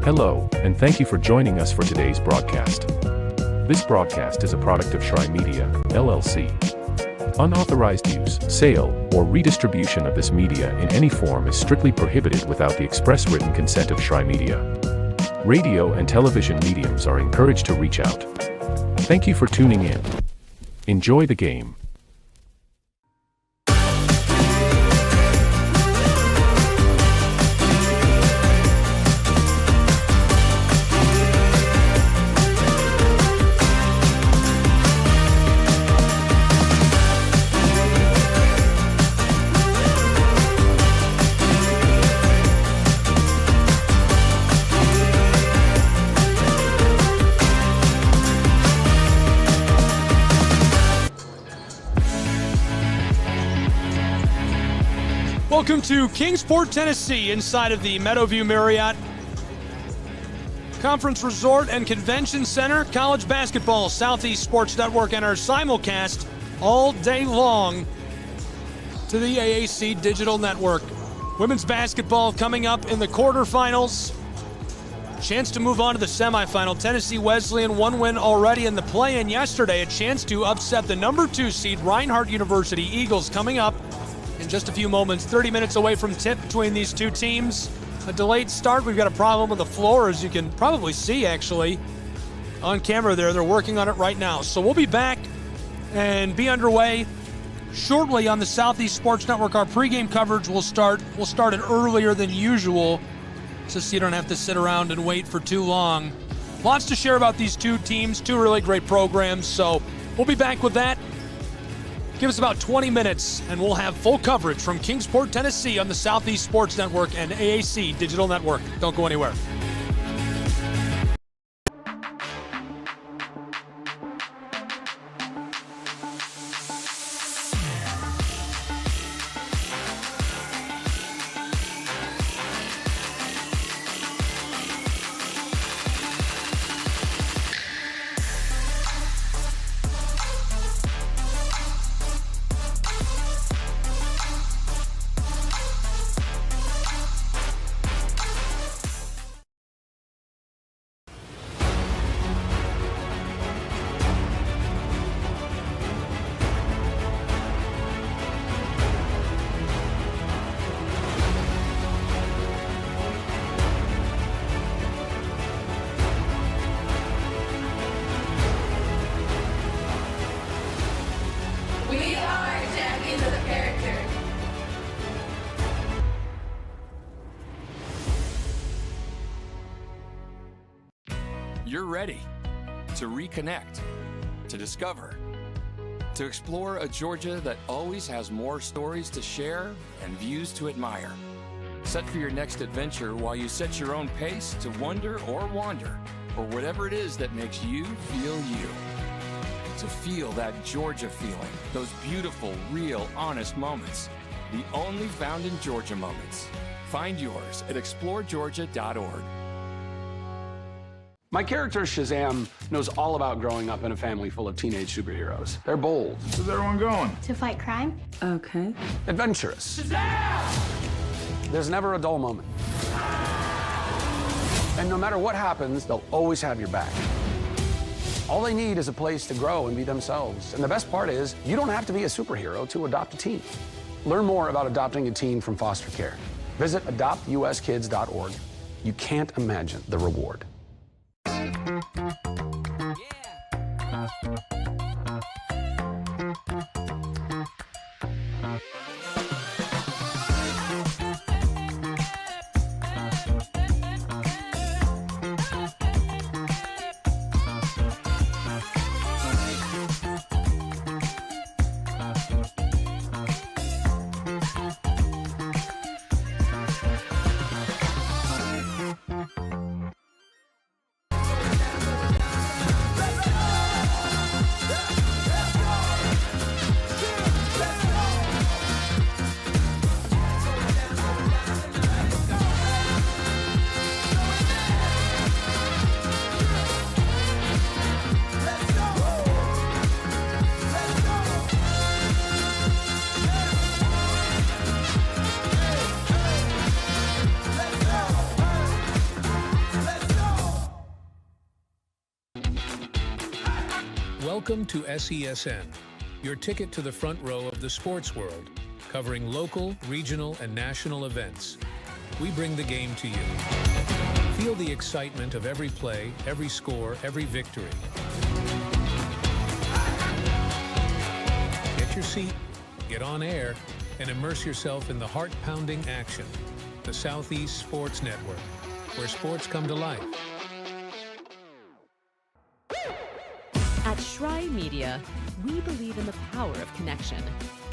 Hello, and thank you for joining us for today's broadcast. This broadcast is a product of Shry Media, LLC. Unauthorized use, sale, or redistribution of this media in any form is strictly prohibited without the express written consent of Shry Media. Radio and television mediums are encouraged to reach out. Thank you for tuning in. Enjoy the game. Welcome to Kingsport, Tennessee, inside of the Meadowview Marriott Conference Resort and Convention Center. College basketball, Southeast Sports Network, and our simulcast all day long to the AAC Digital Network. Women's basketball coming up in the quarterfinals. Chance to move on to the semifinal. Tennessee Wesleyan, one win already in the play-in yesterday. A chance to upset the number 2 seed Reinhardt University Eagles coming up in just a few moments. 30 minutes away from tip between these two teams. A delayed start. We've got a problem with the floor, as you can probably see actually on camera there. They're working on it right now. So we'll be back and be underway shortly on the Southeast Sports Network. Our pregame coverage will start. We'll start it earlier than usual, just so you don't have to sit around and wait for too long. Lots to share about these two teams, two really great programs. So we'll be back with that. Give us about 20 minutes, and we'll have full coverage from Kingsport, Tennessee on the Southeast Sports Network and AAC Digital Network. Don't go anywhere. You're ready to reconnect, to discover, to explore a Georgia that always has more stories to share and views to admire. Set for your next adventure while you set your own pace to wonder or wander, or whatever it is that makes you feel you. To feel that Georgia feeling, those beautiful, real, honest moments. The only found in Georgia moments. Find yours at exploregeorgia.org. My character, Shazam, knows all about growing up in a family full of teenage superheroes. They're bold. Where's everyone going? To fight crime? Okay. Adventurous. Shazam! There's never a dull moment. And no matter what happens, they'll always have your back. All they need is a place to grow and be themselves. And the best part is, you don't have to be a superhero to adopt a teen. Learn more about adopting a teen from foster care. Visit adoptuskids.org. You can't imagine the reward. Welcome to SESN, your ticket to the front row of the sports world, covering local, regional, and national events. We bring the game to you. Feel the excitement of every play, every score, every victory. Get your seat, get on air, and immerse yourself in the heart-pounding action. The Southeast Sports Network, where sports come to life. At Shry Media, we believe in the power of connection,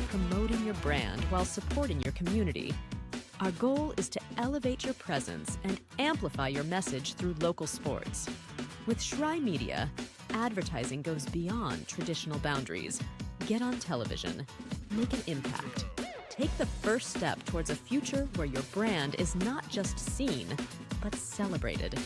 promoting your brand while supporting your community. Our goal is to elevate your presence and amplify your message through local sports. With Shry Media, advertising goes beyond traditional boundaries. Get on television, make an impact. Take the first step towards a future where your brand is not just seen, but celebrated.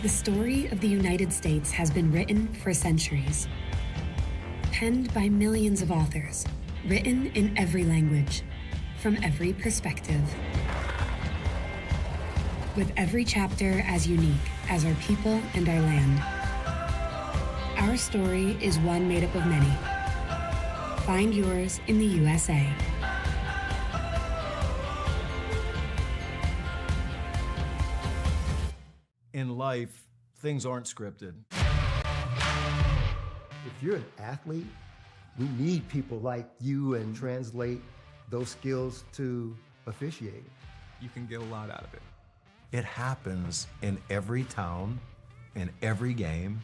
The story of the United States has been written for centuries. Penned by millions of authors, written in every language, from every perspective. With every chapter as unique as our people and our land. Our story is one made up of many. Find yours in the USA. In life, things aren't scripted. If you're an athlete, we need people like you and translate those skills to officiating. You can get a lot out of it. It happens in every town, in every game.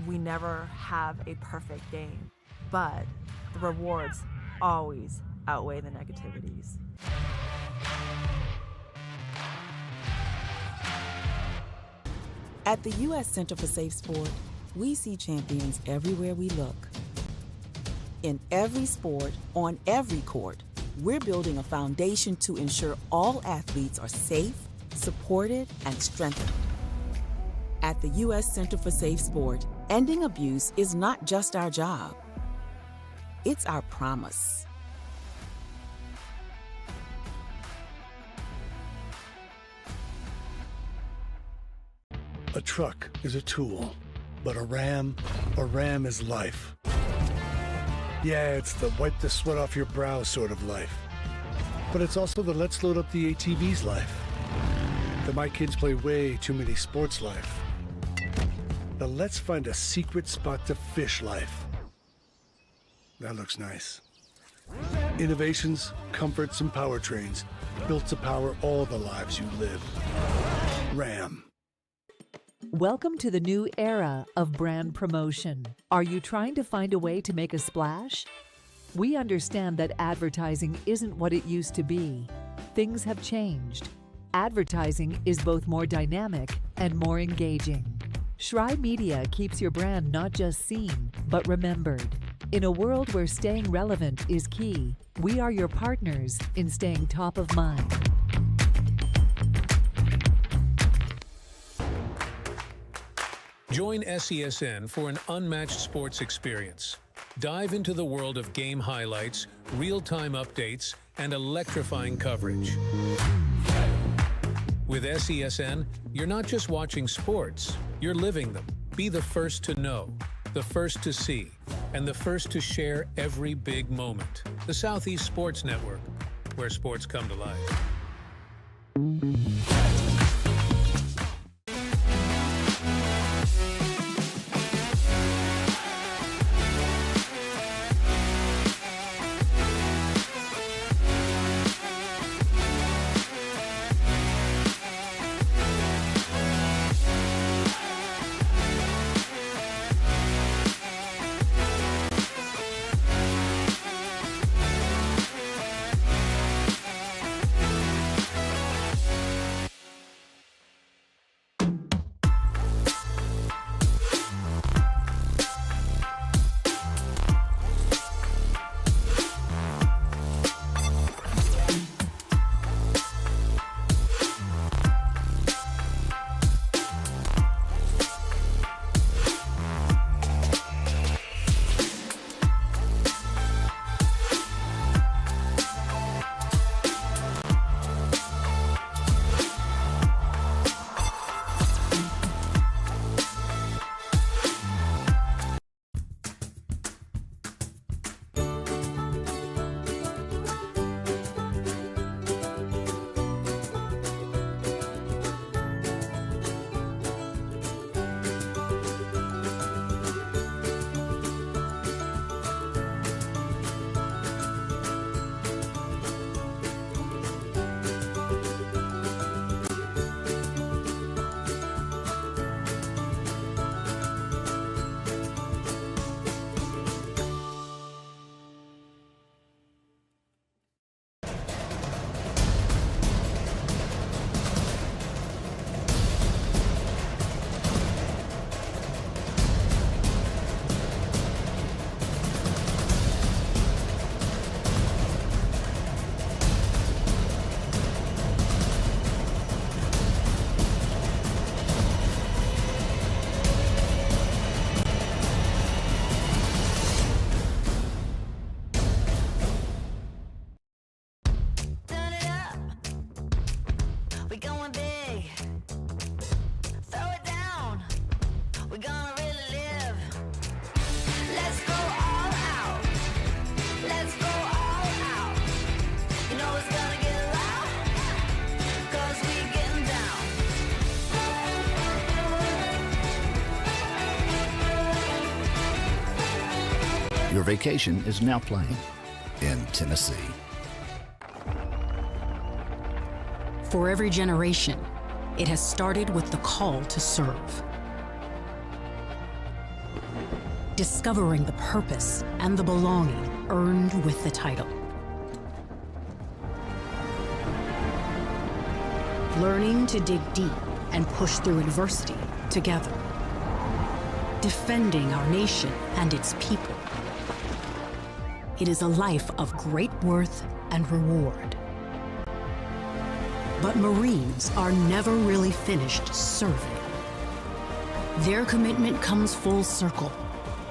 We never have a perfect game, but the rewards always outweigh the negativities. At the U.S. Center for Safe Sport, we see champions everywhere we look. In every sport, on every court, we're building a foundation to ensure all athletes are safe, supported, and strengthened. At the U.S. Center for Safe Sport, ending abuse is not just our job. It's our promise. A truck is a tool, but a ram is life. Yeah, it's the wipe the sweat off your brow sort of life. But it's also the let's load up the ATV's life. The my kids play way too many sports life. The let's find a secret spot to fish life. That looks nice. Innovations, comforts, and powertrains built to power all the lives you live. Ram. Welcome to the new era of brand promotion. Are you trying to find a way to make a splash? We understand that advertising isn't what it used to be. Things have changed. Advertising is both more dynamic and more engaging. Shry Media keeps your brand not just seen, but remembered. In a world where staying relevant is key, we are your partners in staying top of mind. Join SESN for an unmatched sports experience. Dive into the world of game highlights, real-time updates, and electrifying coverage. With SESN, you're not just watching sports, you're living them. Be the first to know, the first to see, and the first to share every big moment. The Southeast Sports Network, where sports come to life. Your vacation is now playing in Tennessee. For every generation, it has started with the call to serve. Discovering the purpose and the belonging earned with the title. Learning to dig deep and push through adversity together. Defending our nation and its people. It is a life of great worth and reward. But Marines are never really finished serving. Their commitment comes full circle,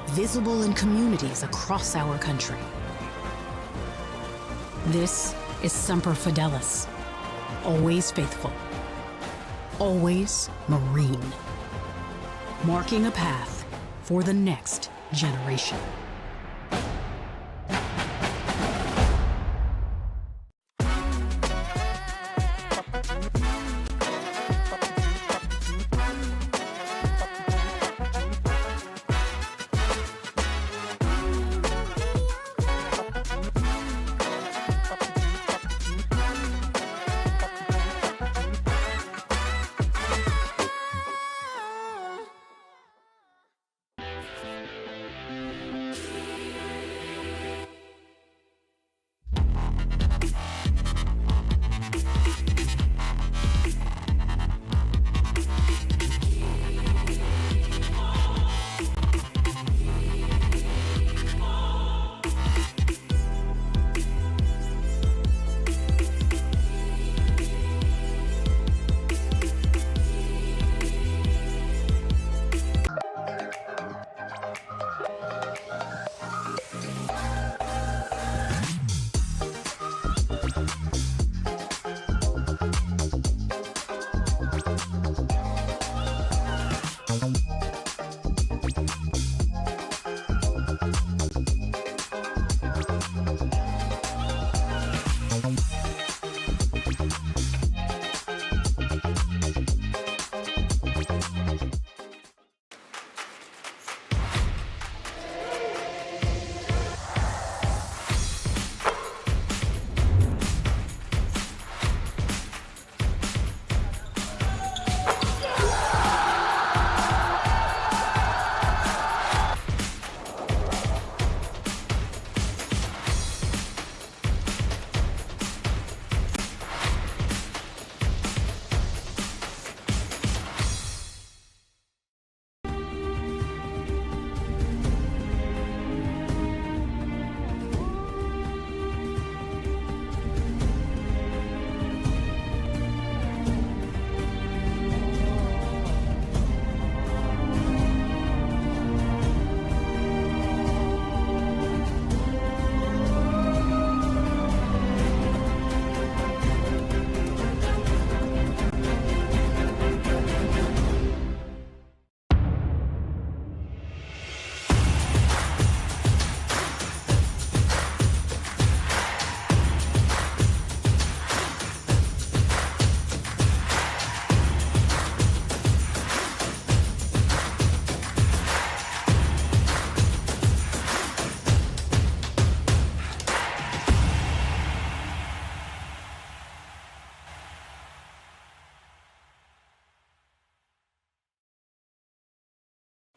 visible in communities across our country. This is Semper Fidelis, always faithful, always Marine, marking a path for the next generation.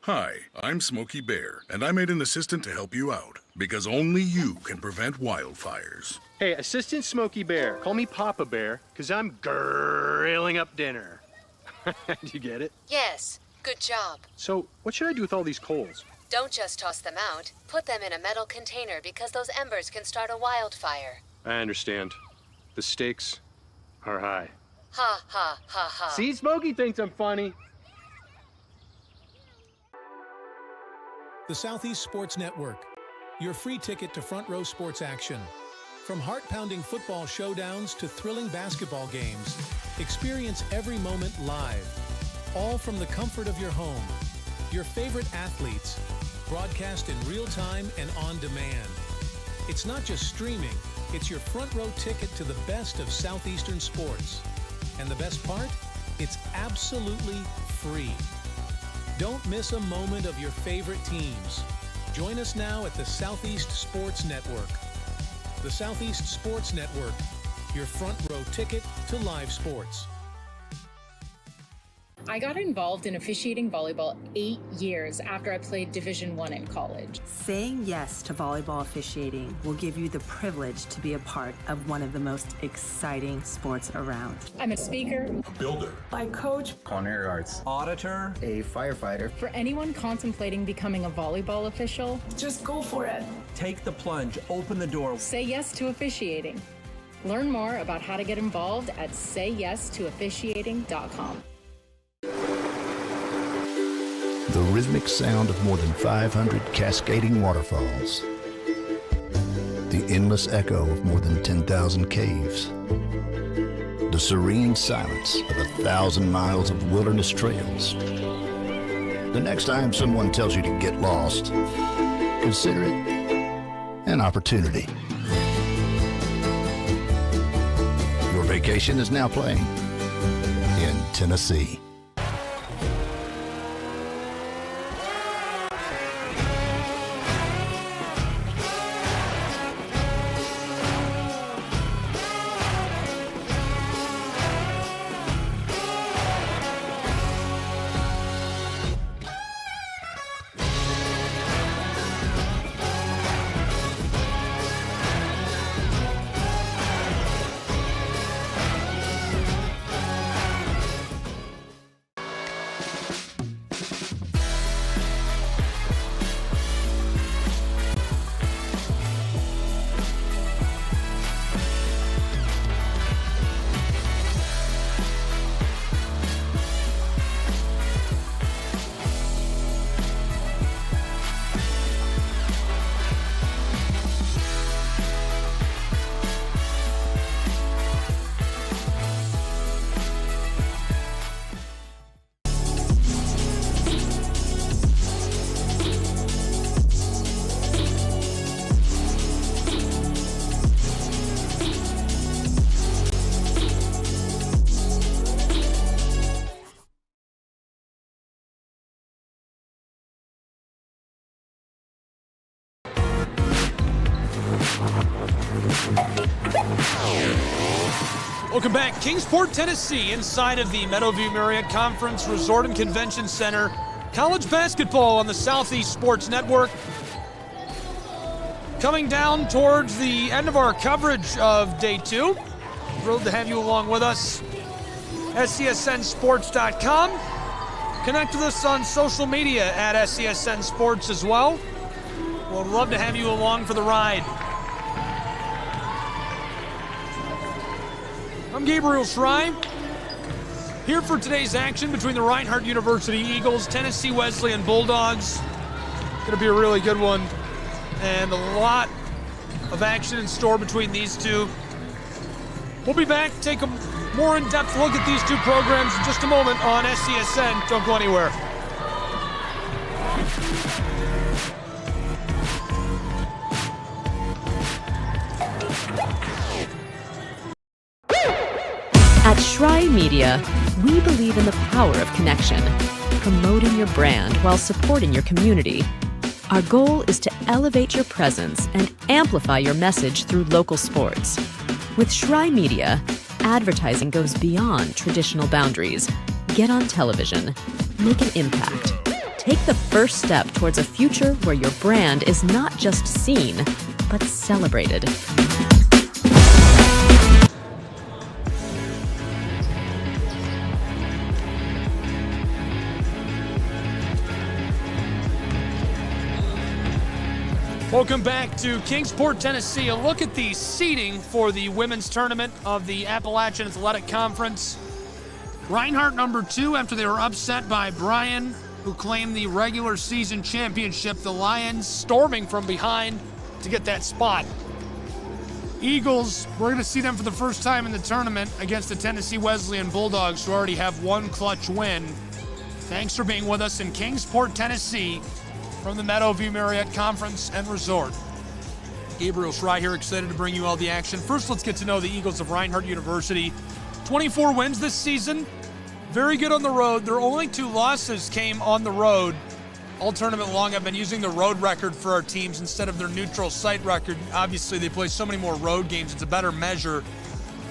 Hi, I'm Smokey Bear, and I made an assistant to help you out, because only you can prevent wildfires. Hey, Assistant Smokey Bear. Call me Papa Bear, because I'm grilling up dinner. Do you get it? Yes, good job. So, what should I do with all these coals? Don't just toss them out. Put them in a metal container because those embers can start a wildfire. I understand. The stakes are high. Ha, ha, ha, ha. See, Smokey thinks I'm funny. The Southeast Sports Network, your free ticket to front row sports action. From heart-pounding football showdowns to thrilling basketball games, experience every moment live, all from the comfort of your home. Your favorite athletes, broadcast in real time and on demand. It's not just streaming, it's your front row ticket to the best of Southeastern sports. And the best part? It's absolutely free. Don't miss a moment of your favorite teams. Join us now at the Southeast Sports Network. The Southeast Sports Network, your front row ticket to live sports. I got involved in officiating volleyball 8 years after I played Division I in college. Saying yes to volleyball officiating will give you the privilege to be a part of one of the most exciting sports around. I'm a speaker, A builder. I coach, culinary arts, auditor, a firefighter. For anyone contemplating becoming a volleyball official, just go for it. Take the plunge, open the door. Say yes to officiating. Learn more about how to get involved at sayyestoofficiating.com. The rhythmic sound of more than 500 cascading waterfalls. The endless echo of more than 10,000 caves. The serene silence of 1,000 miles of wilderness trails. The next time someone tells you to get lost, consider it an opportunity. Your vacation is now playing in Tennessee. Welcome back. Kingsport, Tennessee, inside of the Meadowview Marriott Conference Resort and Convention Center. College basketball on the Southeast Sports Network. Coming down towards the end of our coverage of Day 2. Thrilled to have you along with us. SCSNSports.com. Connect with us on social media at SCSN Sports as well. We'll love to have you along for the ride. I'm Gabriel Schrei, here for today's action between the Reinhardt University Eagles, Tennessee Wesleyan Bulldogs. Going to be a really good one, and a lot of action in store between these two. We'll be back to take a more in-depth look at these two programs in just a moment on SCSN. Don't go anywhere. At Schrei Media, we believe in the power of connection, promoting your brand while supporting your community. Our goal is to elevate your presence and amplify your message through local sports. With Schrei Media, advertising goes beyond traditional boundaries. Get on television, make an impact, take Take the first step towards a future where your brand is not just seen, but celebrated. Welcome back to Kingsport, Tennessee. A look at the seeding for the women's tournament of the Appalachian Athletic Conference. Reinhardt number 2 after they were upset by Bryan, who claimed the regular season championship. The Lions storming from behind to get that spot. Eagles, we're going to see them for the first time in the tournament against the Tennessee Wesleyan Bulldogs, who already have one clutch win. Thanks for being with us in Kingsport, Tennessee, from the Meadowview Marriott Conference and Resort. Gabriel Schrei here, excited to bring you all the action. First, let's get to know the Eagles of Reinhardt University. 24 wins this season. Very good on the road. Their only 2 losses came on the road. All tournament long, I've been using the road record for our teams instead of their neutral site record. Obviously, they play so many more road games. It's a better measure,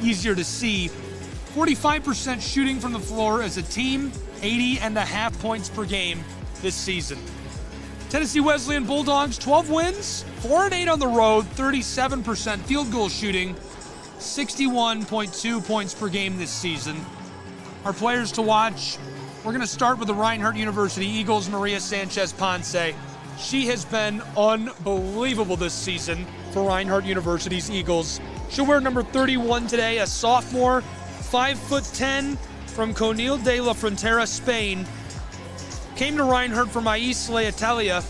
easier to see. 45% shooting from the floor as a team, 80.5 points per game this season. Tennessee Wesleyan Bulldogs, 12 wins, 4-8 on the road, 37% field goal shooting, 61.2 points per game this season. Our players to watch, we're going to start with the Reinhardt University Eagles, Maria Sanchez-Ponce. She has been unbelievable this season for Reinhardt University's Eagles. She'll wear number 31 today, a sophomore, 5'10", from Conil de la Frontera, Spain. Came to Reinhardt from Isla Italia.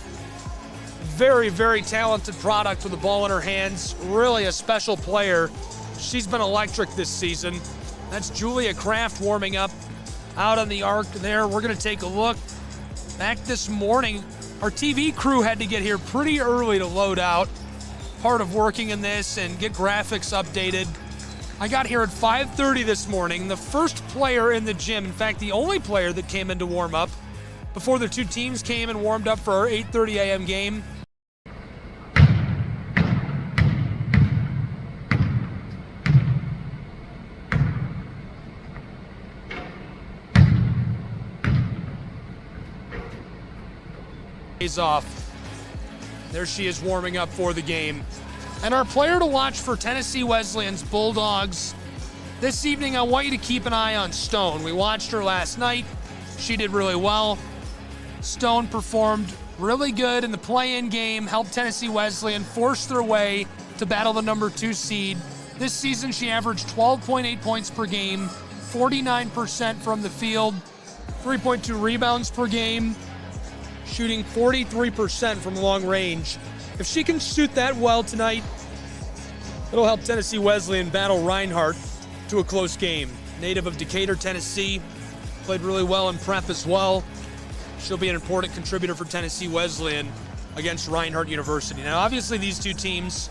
Very, very talented product with the ball in her hands. Really a special player. She's been electric this season. That's Julia Kraft warming up out on the arc there. We're going to take a look. Back this morning, our TV crew had to get here pretty early to load out. Part of working in this and get graphics updated. I got here at 5:30 this morning. The first player in the gym, in fact, the only player that came in to warm up before the 2 teams came and warmed up for our 8:30 a.m. game. Days off. There she is warming up for the game. And our player to watch for Tennessee Wesleyan's Bulldogs. This evening, I want you to keep an eye on Stone. We watched her last night. She did really well. Stone performed really good in the play-in game, helped Tennessee Wesleyan force their way to battle the number 2 seed. This season, she averaged 12.8 points per game, 49% from the field, 3.2 rebounds per game, shooting 43% from long range. If she can shoot that well tonight, it'll help Tennessee Wesleyan battle Reinhardt to a close game. Native of Decatur, Tennessee, played really well in prep as well. She'll be an important contributor for Tennessee Wesleyan against Reinhardt University. Now, obviously, these 2 teams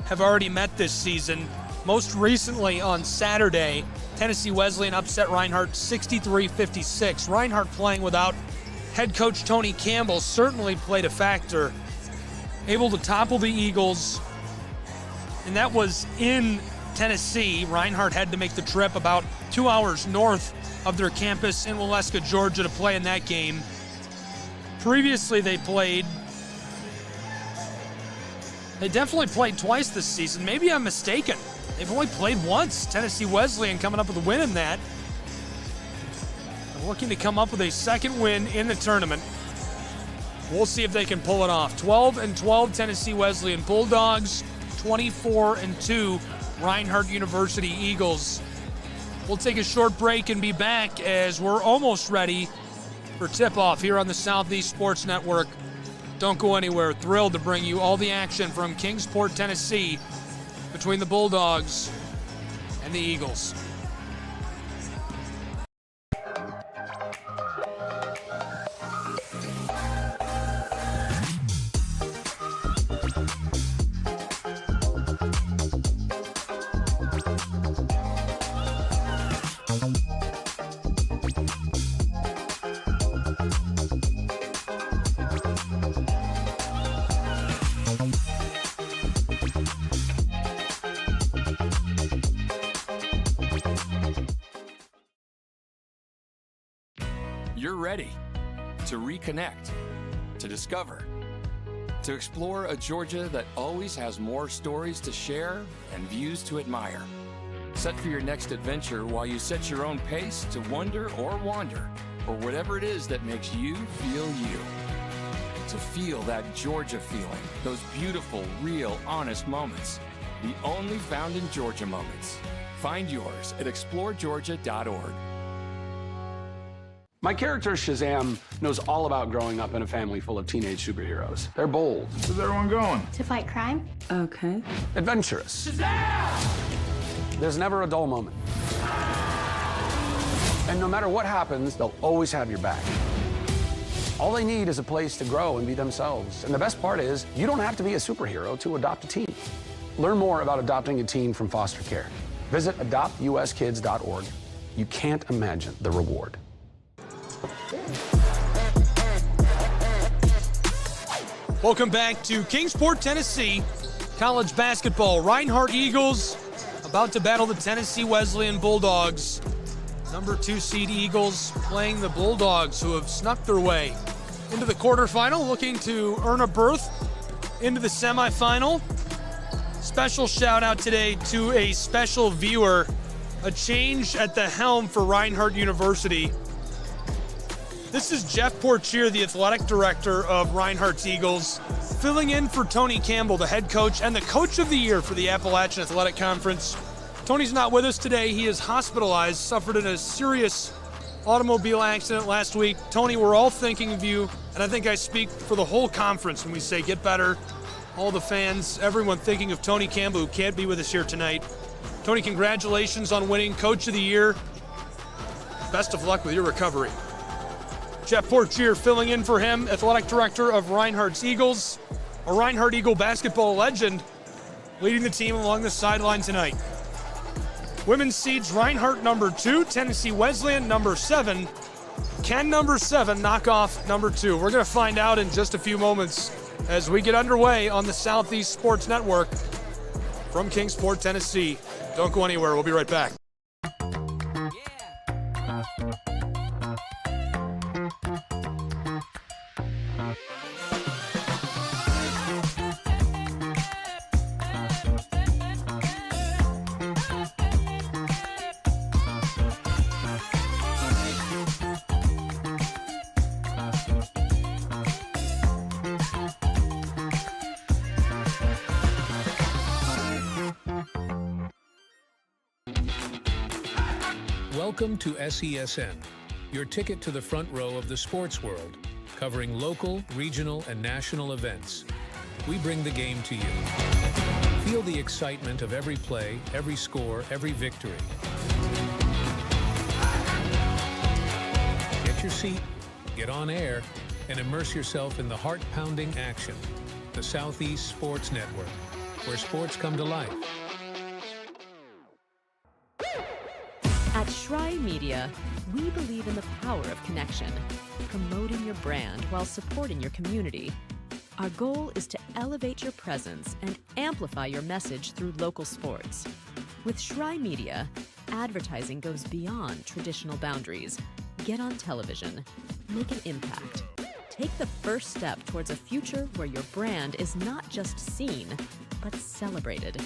have already met this season. Most recently on Saturday, Tennessee Wesleyan upset Reinhardt 63-56. Reinhardt playing without head coach Tony Campbell certainly played a factor. Able to topple the Eagles, and that was in Tennessee. Reinhardt had to make the trip about 2 hours north of their campus in Waleska, Georgia, to play in that game. Previously, they definitely played twice this season. Maybe I'm mistaken. They've only played once. Tennessee Wesleyan coming up with a win in that. They're looking to come up with a second win in the tournament. We'll see if they can pull it off. 12-12 Tennessee Wesleyan Bulldogs, 24-2 Reinhardt University Eagles. We'll take a short break and be back as we're almost ready for tip-off here on the Southeast Sports Network. Don't go anywhere. Thrilled to bring you all the action from Kingsport, Tennessee, between the Bulldogs and the Eagles. You're ready to reconnect to discover, to explore a Georgia that always has more stories to share and views to admire. Set for your next adventure while you set your own pace to wonder or wander, or whatever it is that makes you feel you. To feel that Georgia feeling, those beautiful, real, honest moments. The only found in Georgia moments. Find yours at exploregeorgia.org. My character, Shazam, knows all about growing up in a family full of teenage superheroes. They're bold. Where's everyone going? To fight crime? Okay. Adventurous. Shazam! There's never a dull moment. And no matter what happens, they'll always have your back. All they need is a place to grow and be themselves. And the best part is, you don't have to be a superhero to adopt a teen. Learn more about adopting a teen from foster care. Visit adoptuskids.org. You can't imagine the reward. Welcome back to Kingsport, Tennessee. College basketball. Reinhardt Eagles about to battle the Tennessee Wesleyan Bulldogs. Number 2 seed Eagles playing the Bulldogs, who have snuck their way into the quarterfinal, looking to earn a berth into the semifinal. Special shout out today to a special viewer, a change at the helm for Reinhardt University. This is Jeff Portier, the athletic director of Reinhardt's Eagles, filling in for Tony Campbell, the head coach and the coach of the year for the Appalachian Athletic Conference. Tony's not with us today. He is hospitalized, suffered in a serious automobile accident last week. Tony, we're all thinking of you, and I think I speak for the whole conference when we say get better. All the fans, everyone thinking of Tony Campbell, who can't be with us here tonight. Tony, congratulations on winning Coach of the Year. Best of luck with your recovery. Jeff Portier filling in for him, athletic director of Reinhardt's Eagles, a Reinhardt Eagle basketball legend, leading the team along the sideline tonight. Women's seeds, Reinhardt number 2, Tennessee Wesleyan number 7. Can number 7 knock off number 2? We're going to find out in just a few moments as we get underway on the Southeast Sports Network from Kingsport, Tennessee. Don't go anywhere. We'll be right back. Welcome to SESN, your ticket to the front row of the sports world, covering local, regional, and national events. We bring the game to you. Feel the excitement of every play, every score, every victory. Get your seat, get on air, and immerse yourself in the heart-pounding action. The Southeast Sports Network, where sports come to life. At Shry Media, we believe in the power of connection, promoting your brand while supporting your community. Our goal is to elevate your presence and amplify your message through local sports. With Shry Media, advertising goes beyond traditional boundaries. Get on television, make an impact. Take the first step towards a future where your brand is not just seen, but celebrated.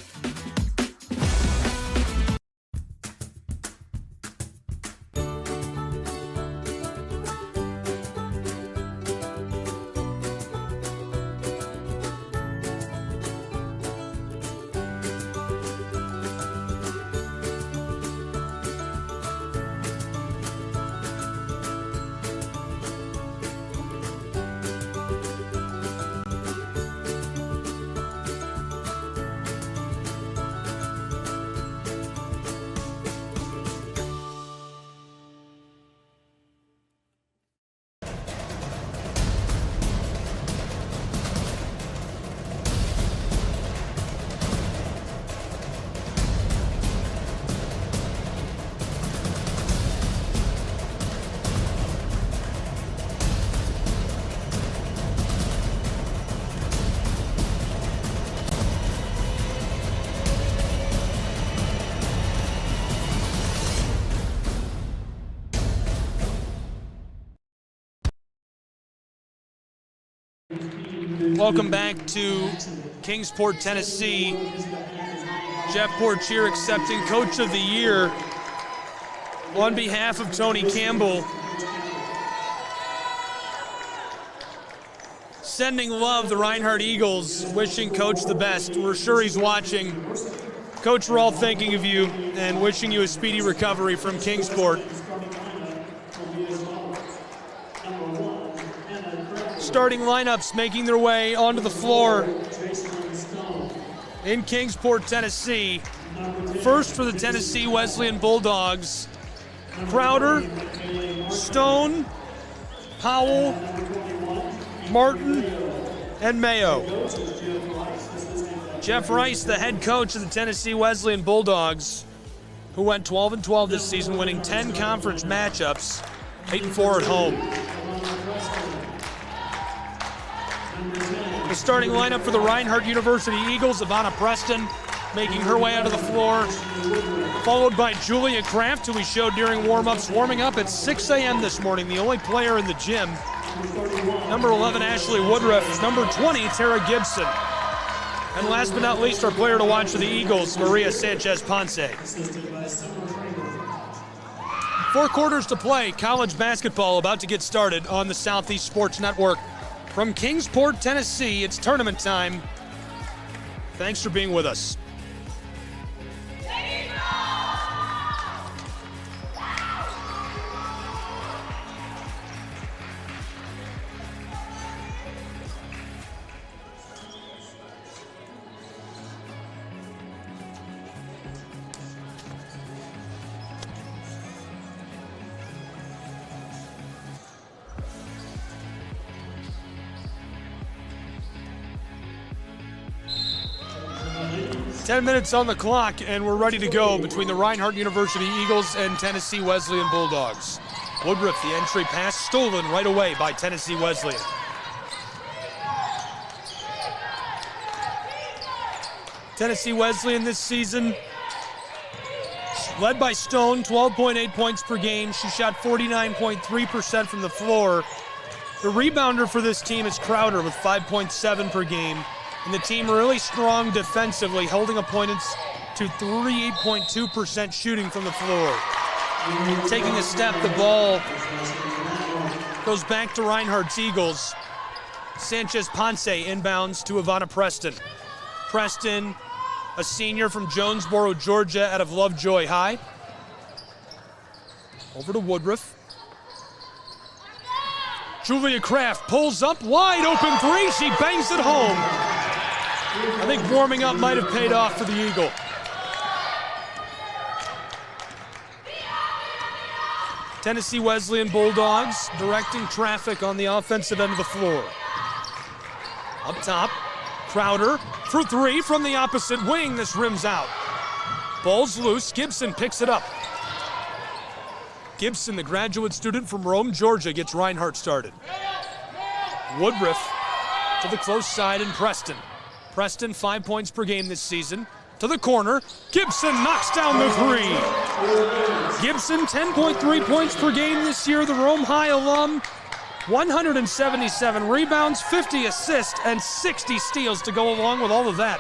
Welcome back to Kingsport, Tennessee. Jeff Portier accepting Coach of the Year on behalf of Tony Campbell. Sending love, the Reinhardt Eagles, wishing Coach the best. We're sure he's watching. Coach, we're all thinking of you and wishing you a speedy recovery from Kingsport. Starting lineups making their way onto the floor in Kingsport, Tennessee. First for the Tennessee Wesleyan Bulldogs, Crowder, Stone, Powell, Martin, and Mayo. Jeff Rice, the head coach of the Tennessee Wesleyan Bulldogs, who went 12-12 this season, winning 10 conference matchups, 8-4 at home. The starting lineup for the Reinhardt University Eagles, Ivana Preston making her way out of the floor, followed by Julia Kraft, who we showed during warm-ups, warming up at 6 a.m. this morning, the only player in the gym. Number 11, Ashley Woodruff. Number 20, Tara Gibson. And last but not least, our player to watch for the Eagles, Maria Sanchez-Ponce. 4 quarters to play. College basketball about to get started on the Southeast Sports Network. From Kingsport, Tennessee, it's tournament time. Thanks for being with us. 10 minutes on the clock, and we're ready to go between the Reinhardt University Eagles and Tennessee Wesleyan Bulldogs. Woodruff, the entry pass stolen right away by Tennessee Wesleyan. Tennessee Wesleyan this season, led by Stone, 12.8 points per game. She shot 49.3% from the floor. The rebounder for this team is Crowder with 5.7 per game. And the team really strong defensively, holding opponents to 38.2% shooting from the floor. Taking a step, the ball goes back to Reinhardt's Eagles. Sanchez-Ponce inbounds to Ivana Preston. Preston, a senior from Jonesboro, Georgia, out of Lovejoy High. Over to Woodruff. Julia Kraft pulls up, wide open three, she bangs it home. I think warming up might have paid off for the Eagle. Tennessee Wesleyan Bulldogs directing traffic on the offensive end of the floor. Up top, Crowder for three from the opposite wing. This rims out. Ball's loose. Gibson picks it up. Gibson, the graduate student from Rome, Georgia, gets Reinhardt started. Woodruff to the close side and Preston. Preston, 5 points per game this season. To the corner, Gibson knocks down the three. Gibson, 10.3 points per game this year, the Rome High alum. 177 rebounds, 50 assists, and 60 steals to go along with all of that.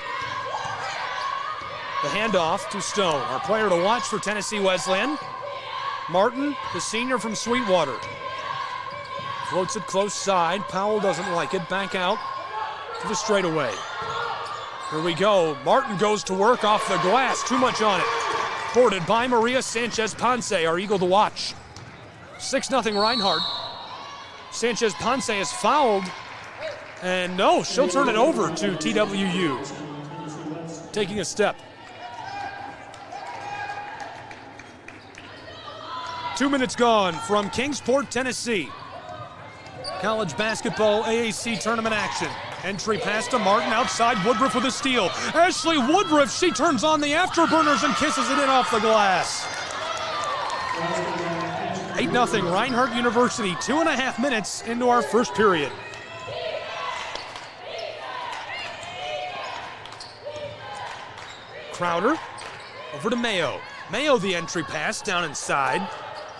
The handoff to Stone, our player to watch for Tennessee Wesleyan. Martin, the senior from Sweetwater. Floats it close side. Powell doesn't like it. Back out to the straightaway. Here we go. Martin goes to work off the glass. Too much on it. Boarded by Maria Sanchez-Ponce, our Eagle to watch. 6-0 Reinhardt. Sanchez-Ponce is fouled. And no, she'll turn it over to TWU. Taking a step. 2 minutes gone from Kingsport, Tennessee. College basketball AAC tournament action. Entry pass to Martin outside. Woodruff with a steal. Ashley Woodruff, she turns on the afterburners and kisses it in off the glass. 8-0 Reinhardt University. 2.5 minutes into our first period. Crowder over to Mayo. Mayo the entry pass down inside.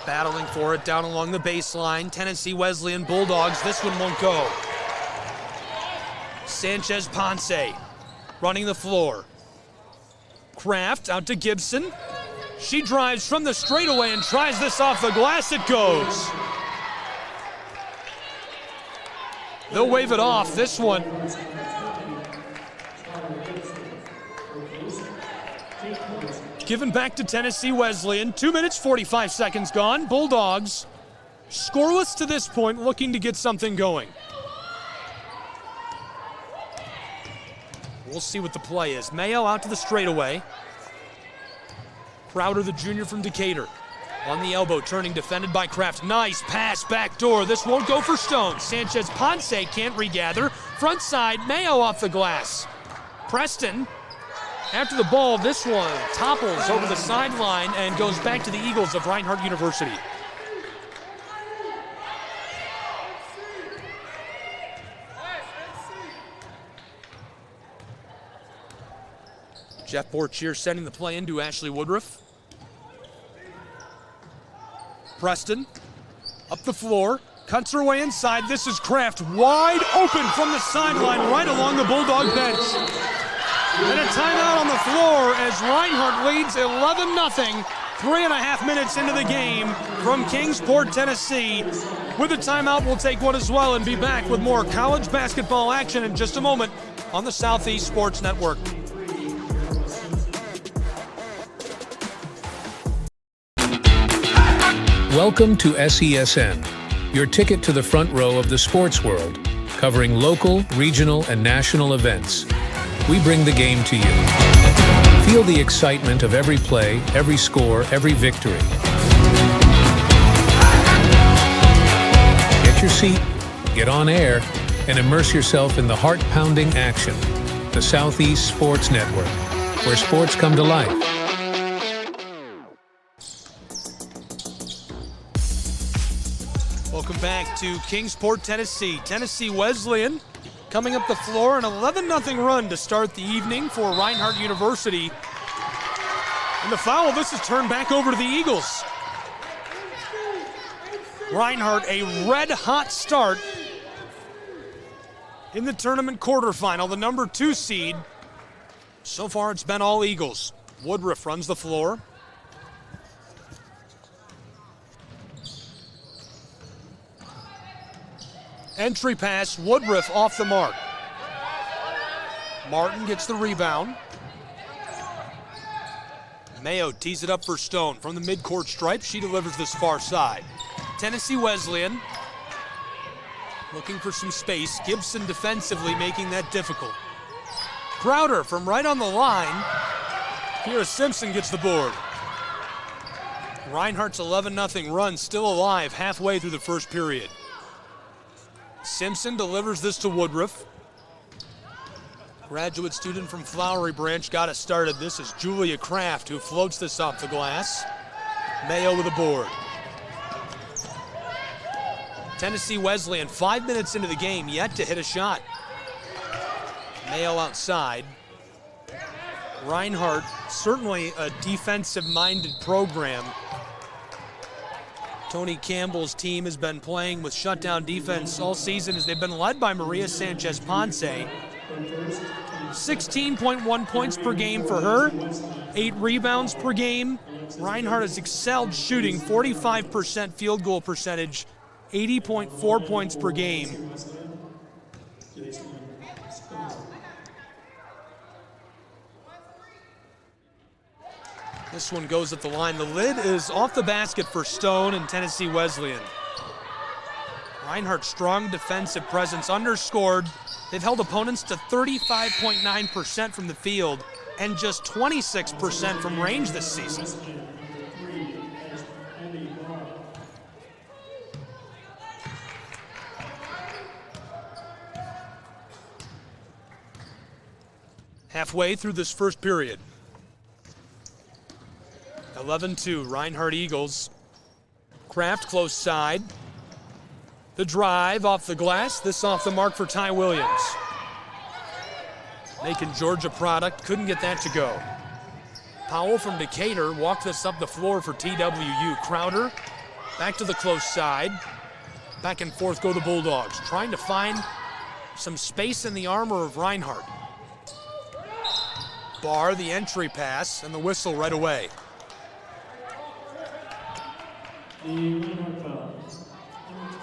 Battling for it down along the baseline. Tennessee Wesleyan Bulldogs. This one won't go. Sanchez Ponce running the floor. Kraft out to Gibson. She drives from the straightaway and tries this off the glass. It goes. They'll wave it off. This one. Given back to Tennessee Wesleyan. 2 minutes, 45 seconds gone. Bulldogs scoreless to this point, looking to get something going. We'll see what the play is. Mayo out to the straightaway. Crowder, the junior from Decatur. On the elbow, turning, defended by Kraft. Nice pass, back door. This won't go for Stone. Sanchez Ponce can't regather. Front side, Mayo off the glass. Preston, after the ball, this one topples over the sideline and goes back to the Eagles of Reinhardt University. Jeff Borchier sending the play into Ashley Woodruff. Preston up the floor, cuts her way inside. This is Kraft wide open from the sideline right along the Bulldog bench. And a timeout on the floor as Reinhardt leads 11-0, 3.5 minutes into the game from Kingsport, Tennessee. With a timeout, we'll take one as well and be back with more college basketball action in just a moment on the Southeast Sports Network. Welcome to SESN, your ticket to the front row of the sports world, covering local, regional, and national events. We bring the game to you. Feel the excitement of every play, every score, every victory. Get your seat, get on air, and immerse yourself in the heart-pounding action. The Southeast Sports Network, where sports come to life. Welcome back to Kingsport, Tennessee. Tennessee Wesleyan coming up the floor, an 11-0 run to start the evening for Reinhardt University. And the foul, this is turned back over to the Eagles. Reinhardt, a red-hot start in the tournament quarterfinal, the number 2 seed. So far, it's been all Eagles. Woodruff runs the floor. Entry pass, Woodruff off the mark. Martin gets the rebound. Mayo tees it up for Stone from the midcourt stripe. She delivers this far side. Tennessee Wesleyan looking for some space. Gibson defensively making that difficult. Crowder from right on the line. Kira Simpson gets the board. Reinhardt's 11-0 run still alive halfway through the first period. Simpson delivers this to Woodruff. Graduate student from Flowery Branch got it started. This is Julia Kraft who floats this off the glass. Mayo with a board. Tennessee Wesleyan 5 minutes into the game yet to hit a shot. Mayo outside. Reinhardt, certainly a defensive-minded program. Tony Campbell's team has been playing with shutdown defense all season as they've been led by Maria Sanchez Ponce. 16.1 points per game for her, 8 rebounds per game. Reinhardt has excelled shooting, 45% field goal percentage, 80.4 points per game. This one goes at the line. The lid is off the basket for Stone and Tennessee Wesleyan. Reinhardt's strong defensive presence underscored. They've held opponents to 35.9% from the field and just 26% from range this season. Halfway through this first period. 11-2, Reinhardt Eagles. Kraft close side. The drive off the glass, this off the mark for Ty Williams. Macon, Georgia product, couldn't get that to go. Powell from Decatur walked this up the floor for TWU. Crowder back to the close side. Back and forth go the Bulldogs, trying to find some space in the armor of Reinhardt. Barr, the entry pass, and the whistle right away.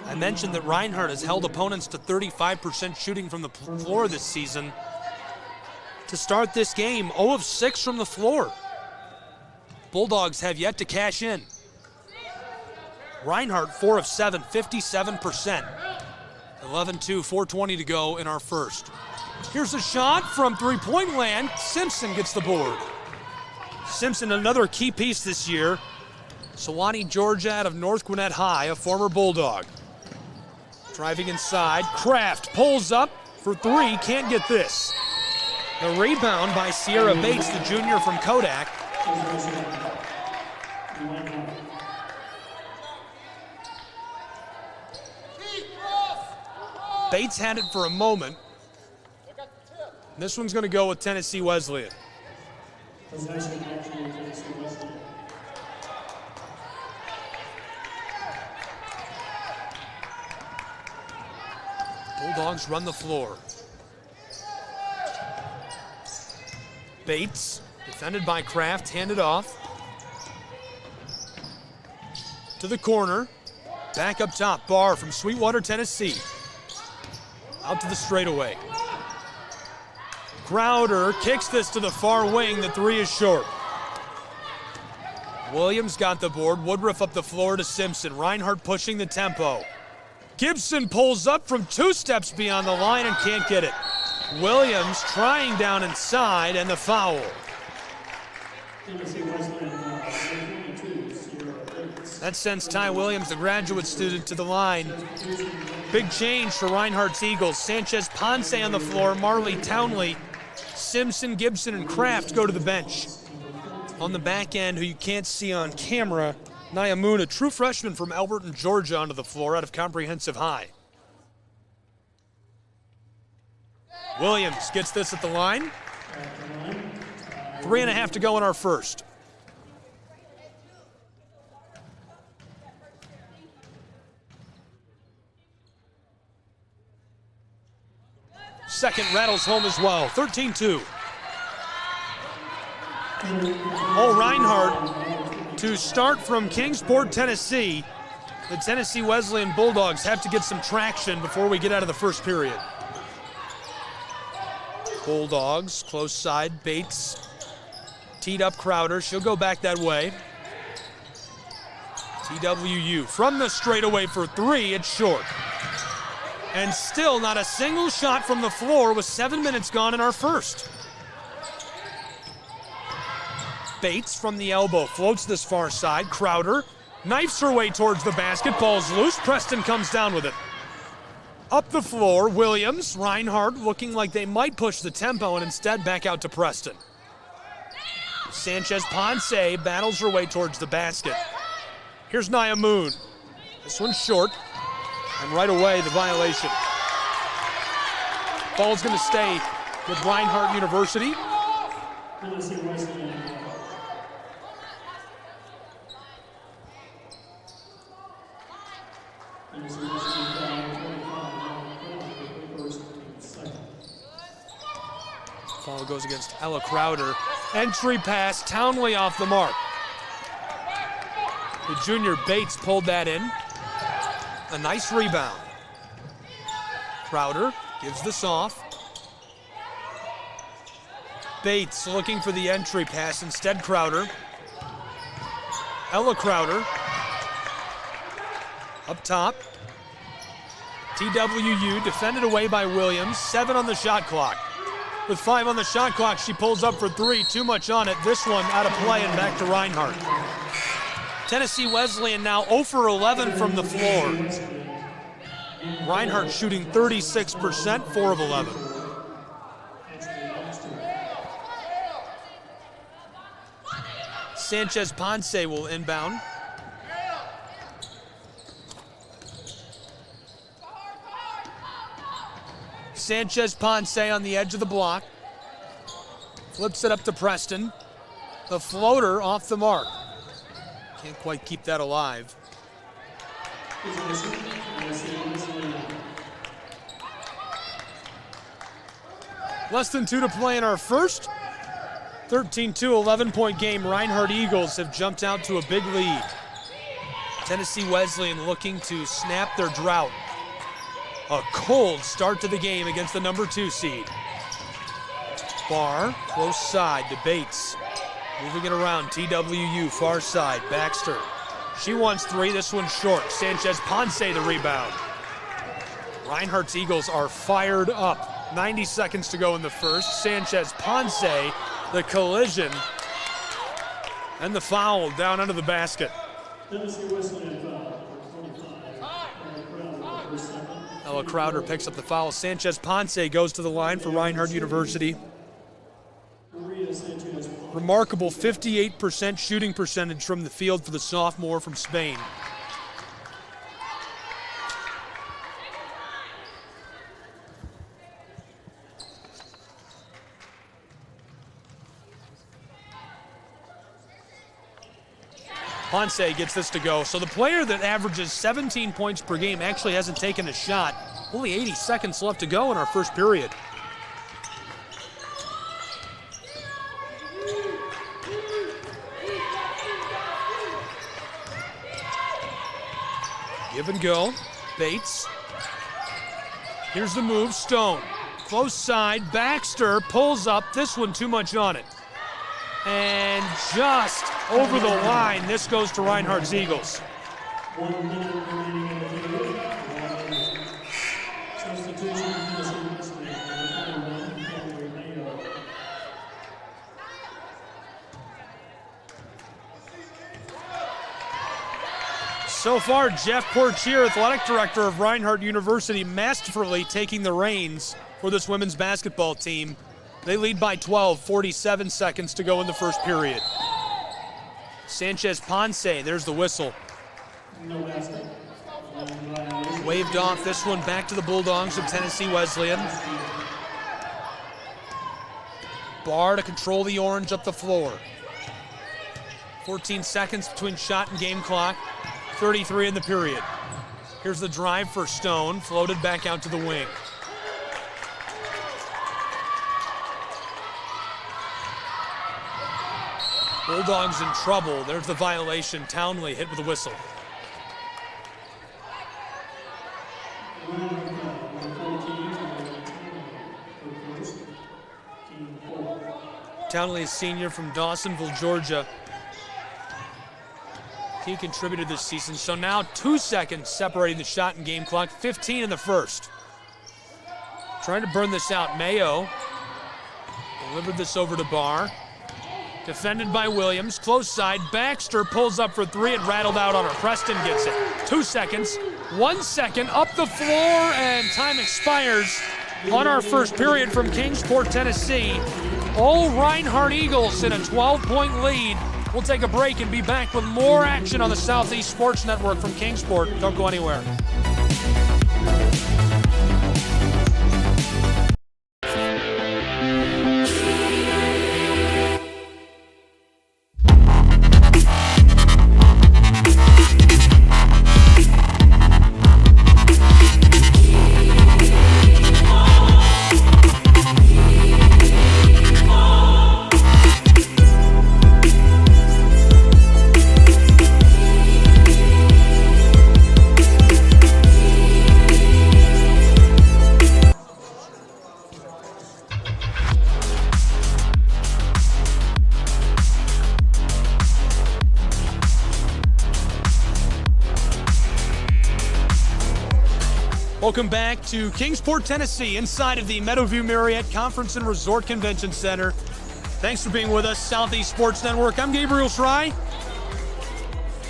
I mentioned that Reinhardt has held opponents to 35% shooting from the floor this season. To start this game, 0 of 6 from the floor. Bulldogs have yet to cash in. Reinhardt, 4 of 7, 57%. 11-2, 4:20 to go in our first. Here's a shot from three-point land. Simpson gets the board. Simpson, another key piece this year. Sewanee, Georgia, out of North Gwinnett High, a former Bulldog. Driving inside, Kraft pulls up for three, can't get this. The rebound by Sierra Bates, the junior from Kodak. Bates had it for a moment. This one's going to go with Tennessee Wesleyan. Bulldogs run the floor. Bates, defended by Kraft, handed off. To the corner. Back up top, Barr from Sweetwater, Tennessee. Out to the straightaway. Crowder kicks this to the far wing. The three is short. Williams got the board. Woodruff up the floor to Simpson. Reinhardt pushing the tempo. Gibson pulls up from 2 steps beyond the line and can't get it. Williams trying down inside and the foul. That sends Ty Williams, the graduate student, to the line. Big change for Reinhardt's Eagles. Sanchez Ponce on the floor, Marley Townley, Simpson, Gibson, and Kraft go to the bench. On the back end, who you can't see on camera, Nyamun, a true freshman from Elberton, Georgia, onto the floor out of Comprehensive High. Williams gets this at the line. 3.5 to go in our first. Second rattles home as well, 13-2. Reinhardt to start from Kingsport, Tennessee. The Tennessee Wesleyan Bulldogs have to get some traction before we get out of the first period. Bulldogs, close side, Bates. Teed up Crowder, she'll go back that way. TWU from the straightaway for three, it's short. And still not a single shot from the floor with 7 minutes gone in our first. Bates from the elbow floats this far side. Crowder knifes her way towards the basket. Ball's loose. Preston comes down with it. Up the floor, Williams, Reinhardt looking like they might push the tempo and instead back out to Preston. Sanchez Ponce battles her way towards the basket. Here's Nyamun. This one's short. And right away, the violation. Ball's going to stay with Reinhardt University. Foul goes against Ella Crowder. Entry pass, Townley off the mark. The junior Bates pulled that in. A nice rebound. Crowder gives this off. Bates looking for the entry pass, instead Crowder. Ella Crowder. Up top. TWU defended away by Williams. 7 on the shot clock. With 5 on the shot clock, she pulls up for 3. Too much on it. This one out of play and back to Reinhardt. Tennessee Wesleyan now 0 for 11 from the floor. Reinhardt shooting 36%, 4 of 11. Sanchez Ponce will inbound. Sanchez Ponce on the edge of the block. Flips it up to Preston. The floater off the mark. Can't quite keep that alive. Less than 2 to play in our first. 13-2, 11-point game. Reinhardt Eagles have jumped out to a big lead. Tennessee Wesleyan looking to snap their drought. A cold start to the game against the number 2 seed. Barr, close side to Bates. Moving it around, TWU, far side, Baxter. She wants 3, this one's short. Sanchez Ponce the rebound. Reinhardt's Eagles are fired up. 90 seconds to go in the first. Sanchez Ponce, the collision, and the foul down under the basket. Ella Crowder picks up the foul. Sanchez Ponce goes to the line for Reinhardt University. Remarkable 58% shooting percentage from the field for the sophomore from Spain. Ponce gets this to go. So the player that averages 17 points per game actually hasn't taken a shot. Only 80 seconds left to go in our first period. Give and go. Bates. Here's the move. Stone. Close side. Baxter pulls up. This one too much on it. And just over the line, this goes to Reinhardt's Eagles. So far, Jeff Portier, athletic director of Reinhardt University, masterfully taking the reins for this women's basketball team. They lead by 12, 47 seconds to go in the first period. Sanchez Ponce, there's the whistle. Waved off this one back to the Bulldogs of Tennessee Wesleyan. Barr to control the orange up the floor. 14 seconds between shot and game clock. 33 in the period. Here's the drive for Stone, floated back out to the wing. Bulldogs in trouble. There's the violation. Townley hit with a whistle. Townley is senior from Dawsonville, Georgia. He contributed this season. So now 2 seconds separating the shot and game clock. 15 in the first. Trying to burn this out. Mayo delivered this over to Barr. Defended by Williams. Close side. Baxter pulls up for 3 and rattled out on her. Preston gets it. 2 seconds. 1 second up the floor, and time expires on our first period from Kingsport, Tennessee. All Reinhardt Eagles in a 12-point lead. We'll take a break and be back with more action on the Southeast Sports Network from Kingsport. Don't go anywhere. Welcome back to Kingsport, Tennessee, inside of the Meadowview Marriott Conference and Resort Convention Center. Thanks for being with us, Southeast Sports Network. I'm Gabriel Schrei.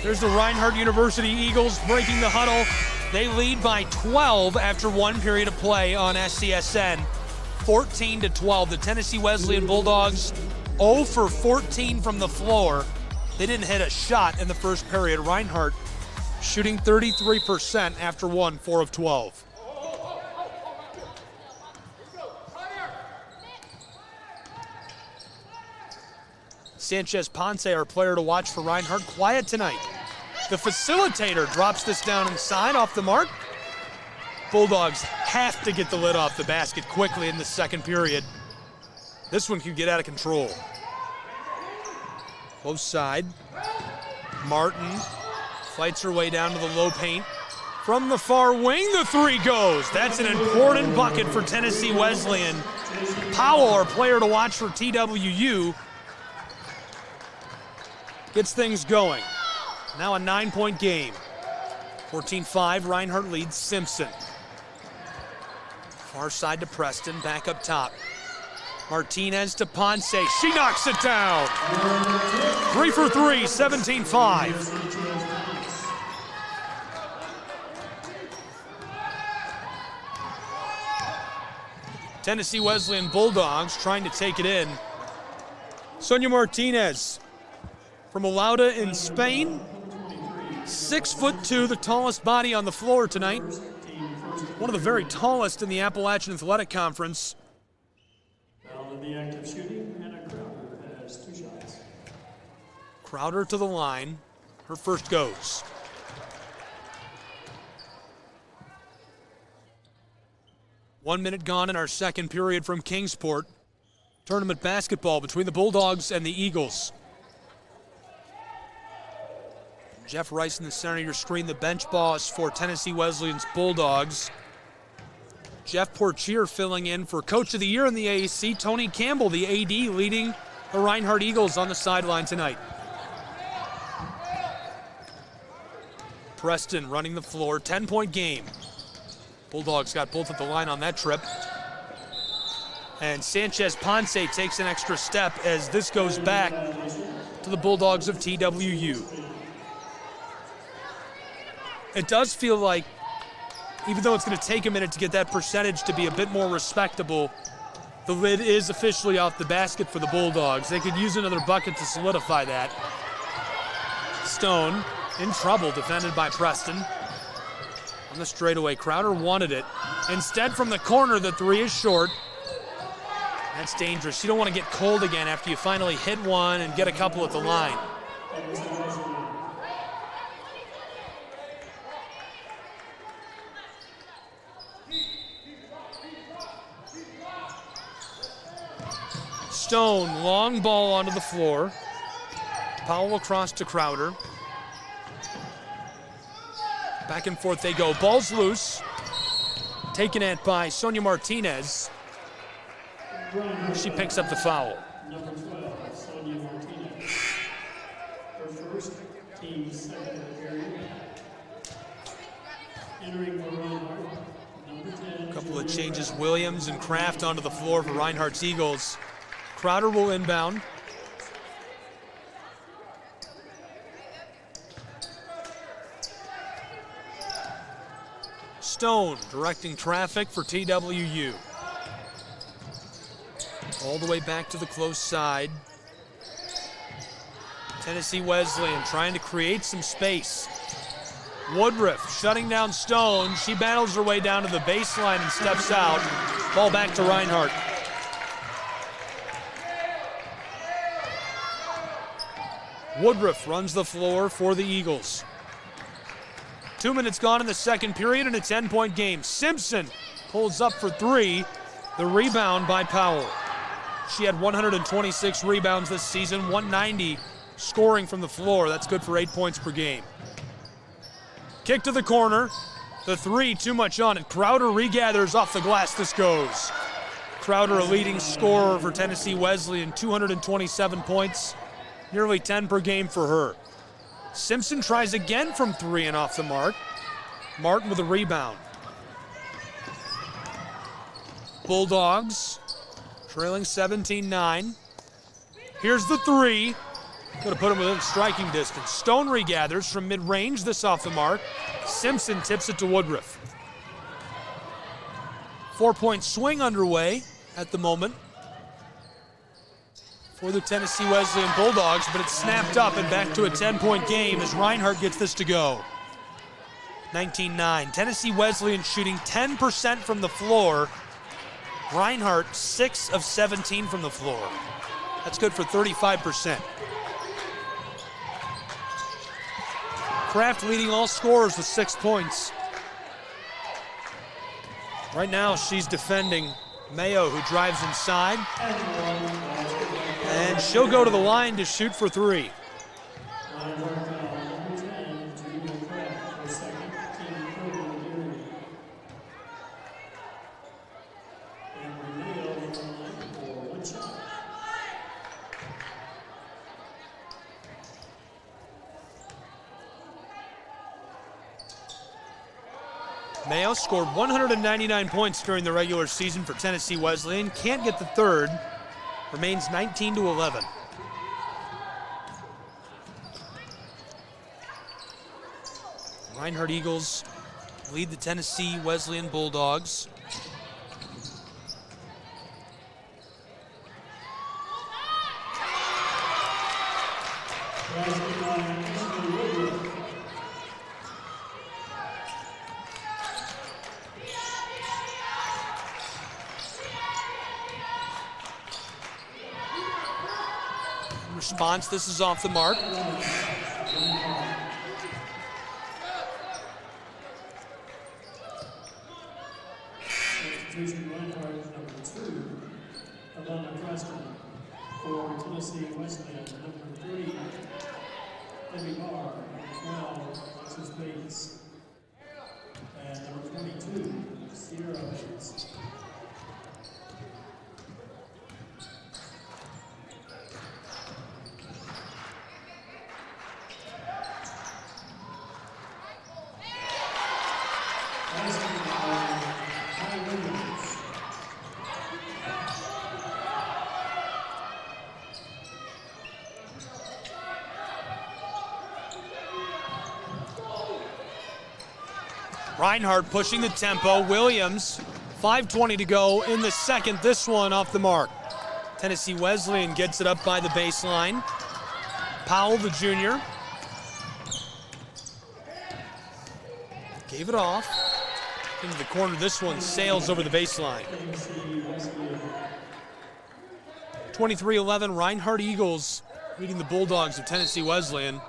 There's the Reinhardt University Eagles breaking the huddle. They lead by 12 after 1 period of play on SCSN. 14-12. The Tennessee Wesleyan Bulldogs 0 for 14 from the floor. They didn't hit a shot in the first period. Reinhardt shooting 33% after 1, 4 of 12. Sanchez Ponce, our player to watch for Reinhardt, quiet tonight. The facilitator drops this down inside off the mark. Bulldogs have to get the lid off the basket quickly in the second period. This one could get out of control. Close side. Martin fights her way down to the low paint. From the far wing, the three goes. That's an important bucket for Tennessee Wesleyan. Powell, our player to watch for TWU, gets things going. Now a 9-point game. 14-5, Reinhardt leads Simpson. Far side to Preston, back up top. Martinez to Ponce, she knocks it down. 3 for 3, 17-5. Tennessee Wesleyan Bulldogs trying to take it in. Sonia Martinez from Olauda in Spain. 6'2", the tallest body on the floor tonight. One of the very tallest in the Appalachian Athletic Conference. Foul in the act of shooting, Hannah Crowder has 2 shots. Crowder to the line. Her first goes. One minute gone in our second period from Kingsport. Tournament basketball between the Bulldogs and the Eagles. Jeff Rice in the center of your screen, the bench boss for Tennessee Wesleyan's Bulldogs. Jeff Portier filling in for Coach of the Year in the AAC. Tony Campbell, the AD, leading the Reinhardt Eagles on the sideline tonight. Preston running the floor, 10-point game. Bulldogs got both at the line on that trip. And Sanchez Ponce takes an extra step as this goes back to the Bulldogs of TWU. It does feel like, even though it's going to take a minute to get that percentage to be a bit more respectable, the lid is officially off the basket for the Bulldogs. They could use another bucket to solidify that. Stone in trouble, defended by Preston. On the straightaway, Crowder wanted it. Instead, from the corner, the three is short. That's dangerous. You don't want to get cold again after you finally hit one and get a couple at the line. Stone, long ball onto the floor. Powell across to Crowder. Back and forth they go. Ball's loose. Taken at by Sonia Martinez. She picks up the foul. Number 12, Sonia Martinez. Her first, team's second of the period. Entering for Reinhardt, number 10. A couple of changes. Williams and Kraft onto the floor for Reinhardt's Eagles. Crowder will inbound. Stone directing traffic for TWU. All the way back to the close side. Tennessee Wesleyan trying to create some space. Woodruff shutting down Stone. She battles her way down to the baseline and steps out. Ball back to Reinhardt. Woodruff runs the floor for the Eagles. 2 minutes gone in the second period and a 10-point game. Simpson pulls up for three. The rebound by Powell. She had 126 rebounds this season, 190 scoring from the floor. That's good for 8 points per game. Kick to the corner. The three, too much on it. Crowder regathers off the glass. This goes. Crowder, a leading scorer for Tennessee Wesleyan, 227 points, nearly 10 per game for her. Simpson tries again from three and off the mark. Martin with a rebound. Bulldogs trailing 17-9. Here's the three. Going to put him within striking distance. Stone regathers from mid-range, this off the mark. Simpson tips it to Woodruff. 4-point swing underway at the moment for the Tennessee Wesleyan Bulldogs, but it's snapped up and back to a 10-point game as Reinhardt gets this to go. 19-9. Tennessee Wesleyan shooting 10% from the floor. Reinhardt 6 of 17 from the floor. That's good for 35%. Kraft leading all scorers with 6 points. Right now she's defending Mayo, who drives inside. And she'll go to the line to shoot for three. Mayo scored 199 points during the regular season for Tennessee Wesleyan. Can't get the third. Remains 19-11. Reinhardt Eagles lead the Tennessee Wesleyan Bulldogs. Response, this is off the mark. Substitution Reinhardt, number 2, Alana Preston. For Tennessee Wesleyan, number 3, Debbie Barr, number 12, Alexis Bates. And number 22, Sierra Bates. Reinhardt pushing the tempo. Williams, 5:20 to go in the second. This one off the mark. Tennessee Wesleyan gets it up by the baseline. Powell, the junior. Gave it off. Into the corner. This one sails over the baseline. 23-11, Reinhardt Eagles leading the Bulldogs of Tennessee Wesleyan.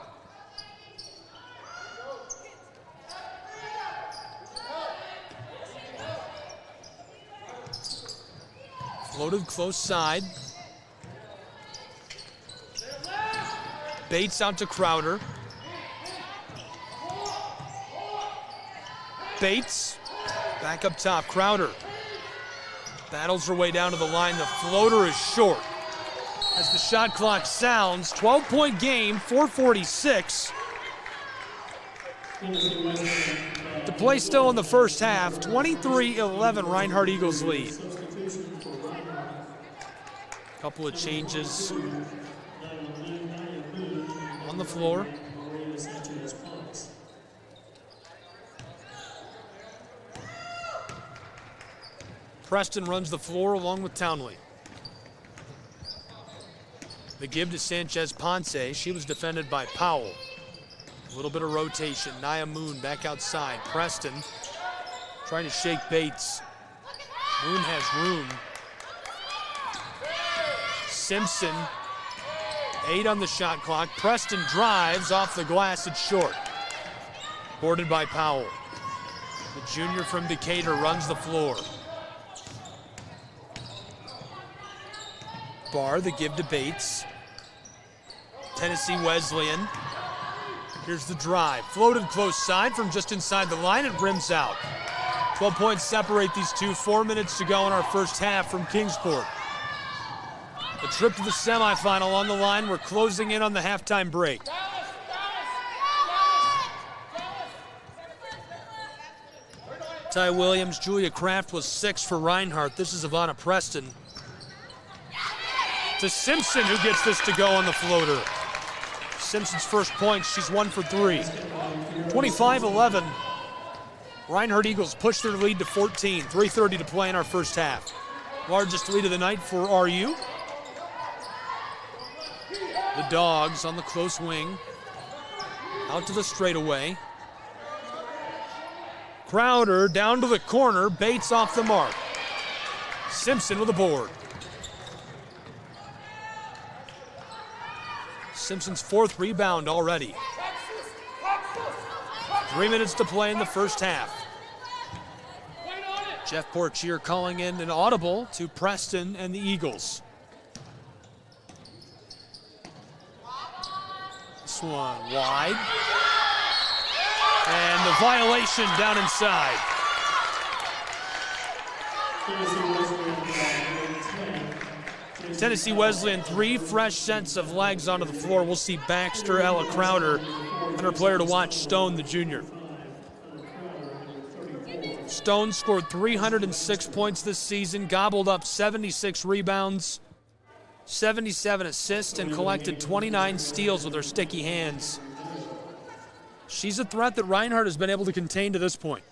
Floated close side. Bates out to Crowder. Bates back up top. Crowder battles her way down to the line. The floater is short. As the shot clock sounds, 12-point game, 4:46. To play still in the first half, 23-11, Reinhardt Eagles lead. Couple of changes on the floor. Preston runs the floor along with Townley. The give to Sanchez Ponce. She was defended by Powell. A little bit of rotation. Nia Moon back outside. Preston trying to shake Bates. Moon has room. Simpson, 8 on the shot clock. Preston drives off the glass. It's short. Boarded by Powell. The junior from Decatur runs the floor. Barr, the give to Bates. Tennessee Wesleyan. Here's the drive. Floated close side from just inside the line and rims out. 12 points separate these two. 4 minutes to go in our first half from Kingsport. The trip to the semifinal on the line. We're closing in on the halftime break. Ty Williams, Julia Kraft was 6 for Reinhardt. This is Ivana Preston. To Simpson, who gets this to go on the floater. Simpson's first point, she's 1 for 3. 25-11. Reinhardt Eagles push their lead to 14. 3:30 to play in our first half. Largest lead of the night for RU. The Dogs on the close wing. Out to the straightaway. Crowder down to the corner. Bates off the mark. Simpson with a board. Simpson's 4th rebound already. 3 minutes to play in the first half. Jeff Portier calling in an audible to Preston and the Eagles. This one wide. And the violation down inside. Tennessee Wesleyan, 3 fresh sets of legs onto the floor. We'll see Baxter, Ella Crowder, and our player to watch, Stone, the junior. Stone scored 306 points this season, gobbled up 76 rebounds, 77 assists, and collected 29 steals with her sticky hands. She's a threat that Reinhardt has been able to contain to this point.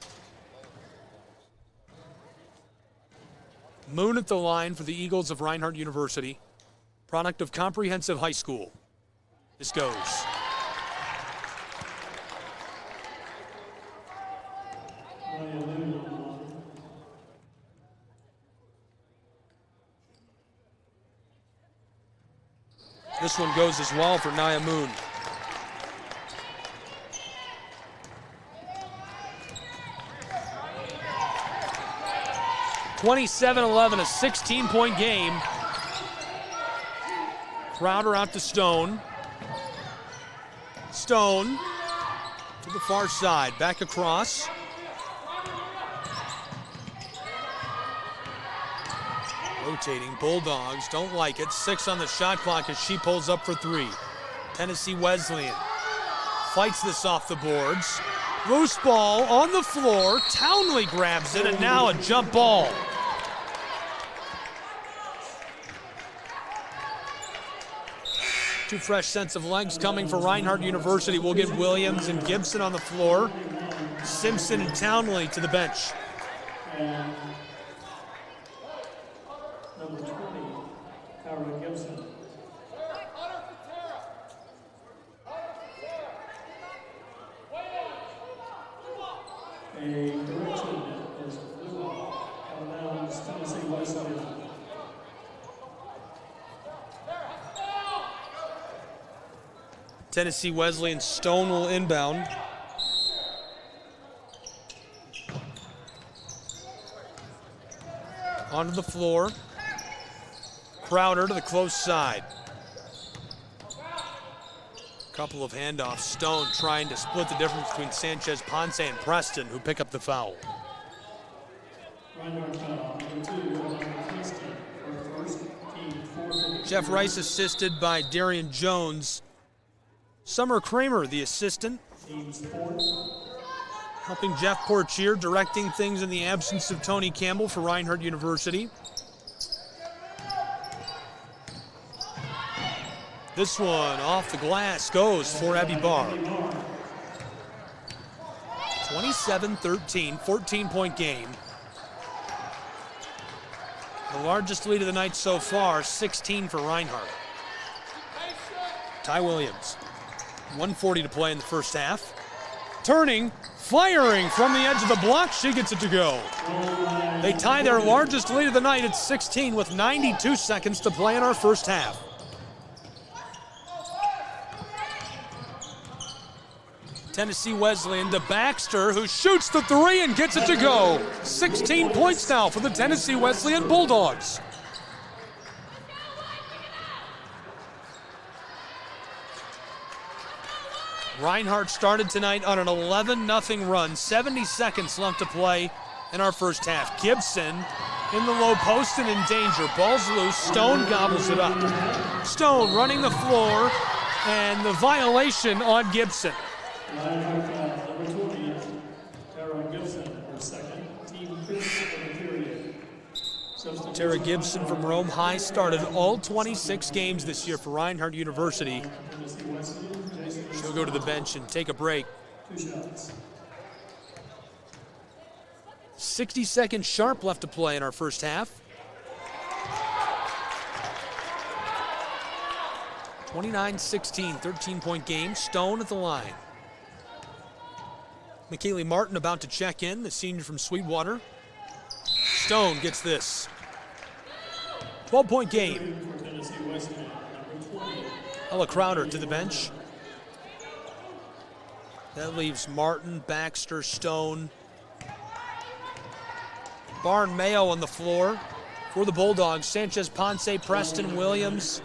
Moon at the line for the Eagles of Reinhardt University, product of Comprehensive High School. This goes. This one goes as well for Nia Moon. (27-11), a 16-point game. Crowder out to Stone. Stone to the far side, back across. Rotating Bulldogs, don't like it. 6 on the shot clock as she pulls up for 3. Tennessee Wesleyan fights this off the boards. Loose ball on the floor. Townley grabs it, and now a jump ball. Two fresh sets of legs coming for Reinhardt University. We'll get Williams and Gibson on the floor. Simpson and Townley to the bench. And number 20, Tara Gibson. A correction is blue. Allows Tennessee Wesleyan. Tennessee Wesleyan, Stone will inbound. Onto the floor. Crowder to the close side. Couple of handoffs. Stone trying to split the difference between Sanchez, Ponce, and Preston, who pick up the foul. Jeff Rice assisted by Darian Jones. Summer Kramer, the assistant, helping Jeff Portier, directing things in the absence of Tony Campbell for Reinhardt University. This one off the glass goes for Abby Barr. 27-13, 14-point game. The largest lead of the night so far, 16 for Reinhardt. Ty Williams. 1:40 to play in the first half. Turning, firing from the edge of the block. She gets it to go. They tie their largest lead of the night at 16 with 92 seconds to play in our first half. Tennessee Wesleyan to Baxter, who shoots the 3 and gets it to go. 16 points now for the Tennessee Wesleyan Bulldogs. Reinhardt started tonight on an 11-0 run. 70 seconds left to play in our first half. Gibson in the low post and in danger. Ball's loose. Stone gobbles it up. Stone running the floor, and the violation on Gibson. Number 20, Tara Gibson, her second, team 5th of the period. Tara Gibson from Rome High started all 26 games this year for Reinhardt University. She'll go to the bench and take a break. 2 shots. 60 seconds sharp left to play in our first half. 29-16, 13-point game. Stone at the line. McKaylee Martin about to check in, the senior from Sweetwater. Stone gets this. 12-point game. Ella Crowder to the bench. That leaves Martin, Baxter, Stone. Barr and Mayo on the floor for the Bulldogs. Sanchez, Ponce, Preston, Williams,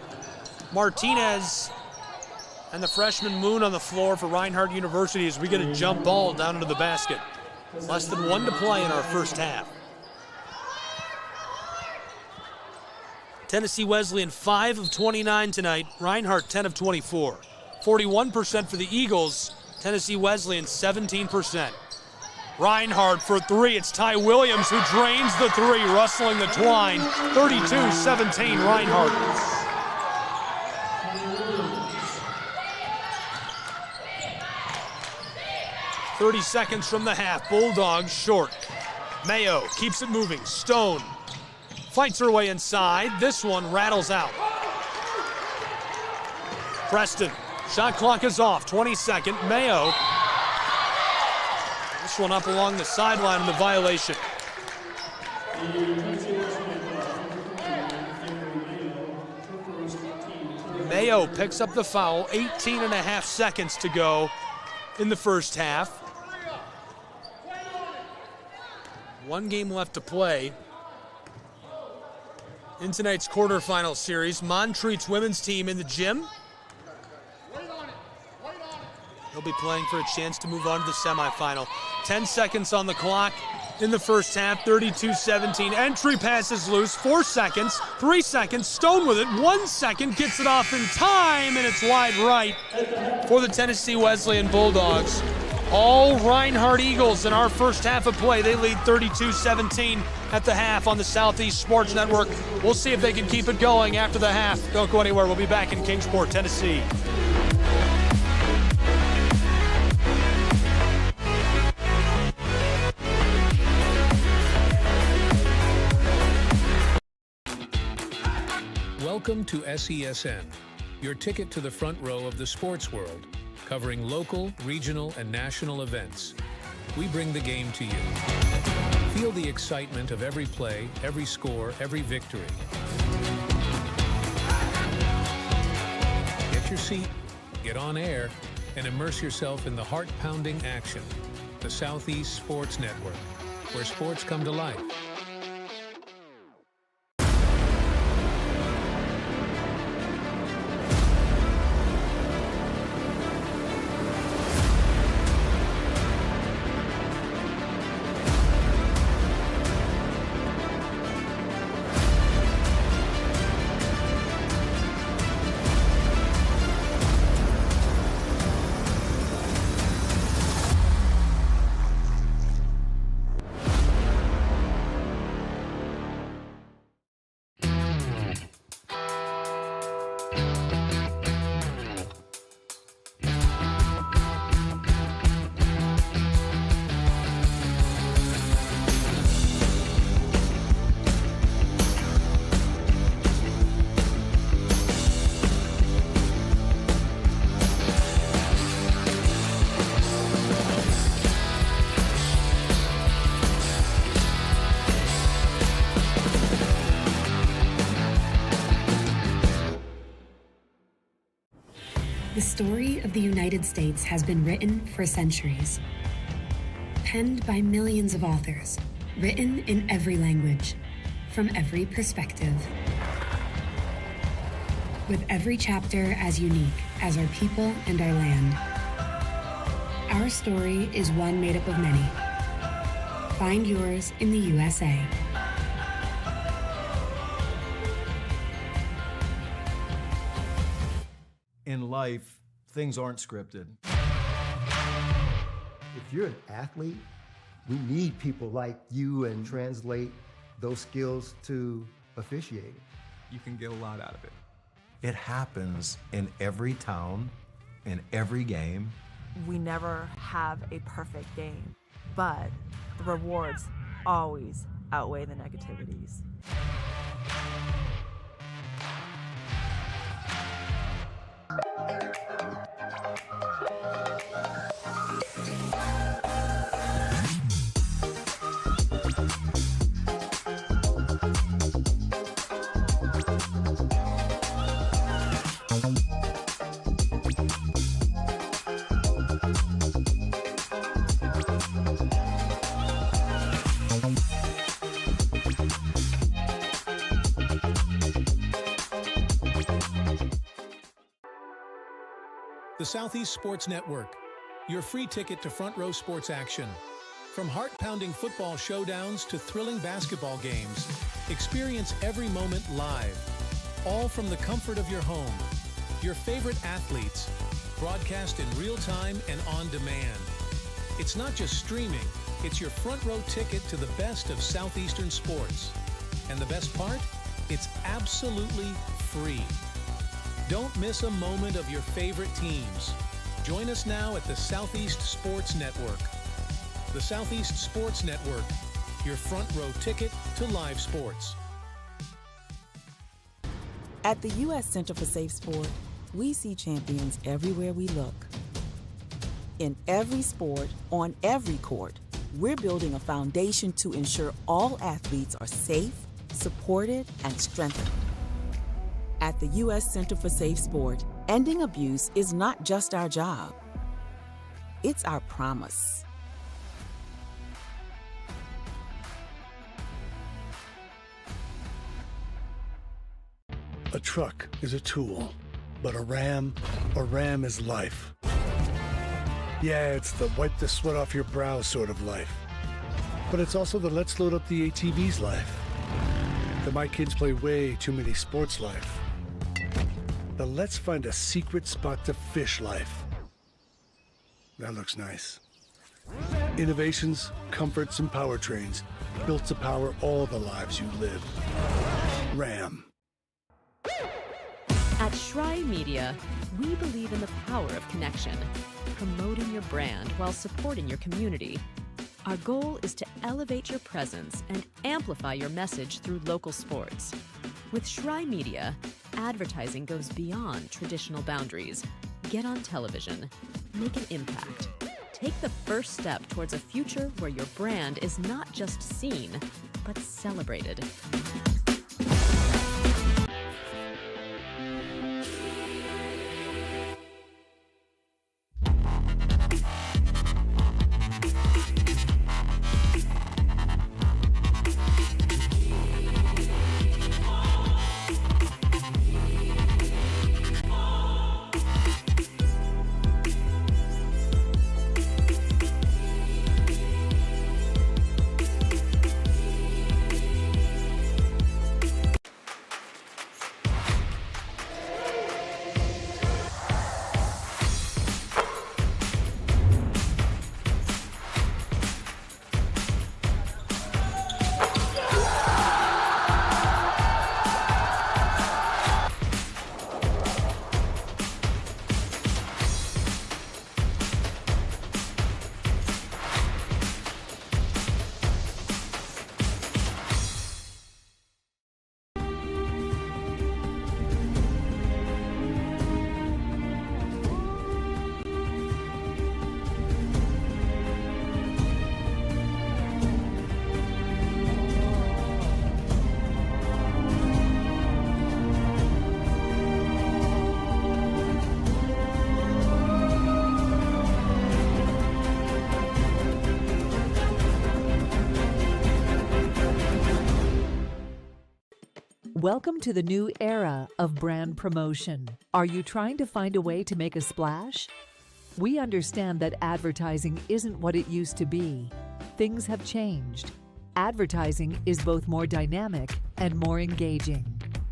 Martinez, and the freshman Moon on the floor for Reinhardt University as we get a jump ball down into the basket. Less than 1 to play in our first half. Tennessee Wesleyan 5 of 29 tonight. Reinhardt 10 of 24. 41% for the Eagles. Tennessee Wesleyan 17%. Reinhardt for 3. It's Ty Williams who drains the 3, rustling the twine. 32-17 Reinhardt. 30 seconds from the half. Bulldogs short. Mayo keeps it moving. Stone fights her way inside. This one rattles out. Preston. Shot clock is off. 22nd. Mayo. This one up along the sideline in the violation. Mayo picks up the foul. 18 and a half seconds to go in the first half. 1 game left to play in tonight's quarterfinal series. Montreat's women's team in the gym. They'll be playing for a chance to move on to the semifinal. 10 seconds on the clock in the first half. 32-17. Entry pass is loose. 4 seconds. 3 seconds. Stone with it. 1 second. Gets it off in time, and it's wide right for the Tennessee Wesleyan Bulldogs. All Reinhardt Eagles in our first half of play. They lead 32-17 at the half on the Southeast Sports Network. We'll see if they can keep it going after the half. Don't go anywhere. We'll be back in Kingsport, Tennessee. Welcome to SESN, your ticket to the front row of the sports world, covering local, regional, and national events. We bring the game to you. Feel the excitement of every play, every score, every victory. Get your seat, get on air, and immerse yourself in the heart-pounding action. The Southeast Sports Network, where sports come to life. The story of the United States has been written for centuries. Penned by millions of authors, written in every language, from every perspective. With every chapter as unique as our people and our land. Our story is one made up of many. Find yours in the USA. In life, things aren't scripted. If you're an athlete, we need people like you and translate those skills to officiating. You can get a lot out of it. It happens in every town, in every game. We never have a perfect game, but the rewards always outweigh the negativities. The Southeast Sports Network, your free ticket to front row sports action. From heart-pounding football showdowns to thrilling basketball games, experience every moment live, all from the comfort of your home. Your favorite athletes, broadcast in real time and on demand. It's not just streaming, it's your front row ticket to the best of Southeastern sports. And the best part? It's absolutely free. Don't miss a moment of your favorite teams. Join us now at the Southeast Sports Network. The Southeast Sports Network, your front row ticket to live sports. At the U.S. Center for Safe Sport, we see champions everywhere we look. In every sport, on every court, we're building a foundation to ensure all athletes are safe, supported, and strengthened. At the U.S. Center for Safe Sport, ending abuse is not just our job. It's our promise. A truck is a tool, but a ram is life. Yeah, it's the wipe the sweat off your brow sort of life. But it's also the let's load up the ATV's life. The my kids play way too many sports life. The let's find a secret spot to fish life. That looks nice. Innovations, comforts, and powertrains built to power all the lives you live. Ram. At Schrei Media, we believe in the power of connection, promoting your brand while supporting your community. Our goal is to elevate your presence and amplify your message through local sports. With Schrei Media, advertising goes beyond traditional boundaries. Get on television, make an impact. Take the first step towards a future where your brand is not just seen, but celebrated. Welcome to the new era of brand promotion. Are you trying to find a way to make a splash? We understand that advertising isn't what it used to be. Things have changed. Advertising is both more dynamic and more engaging.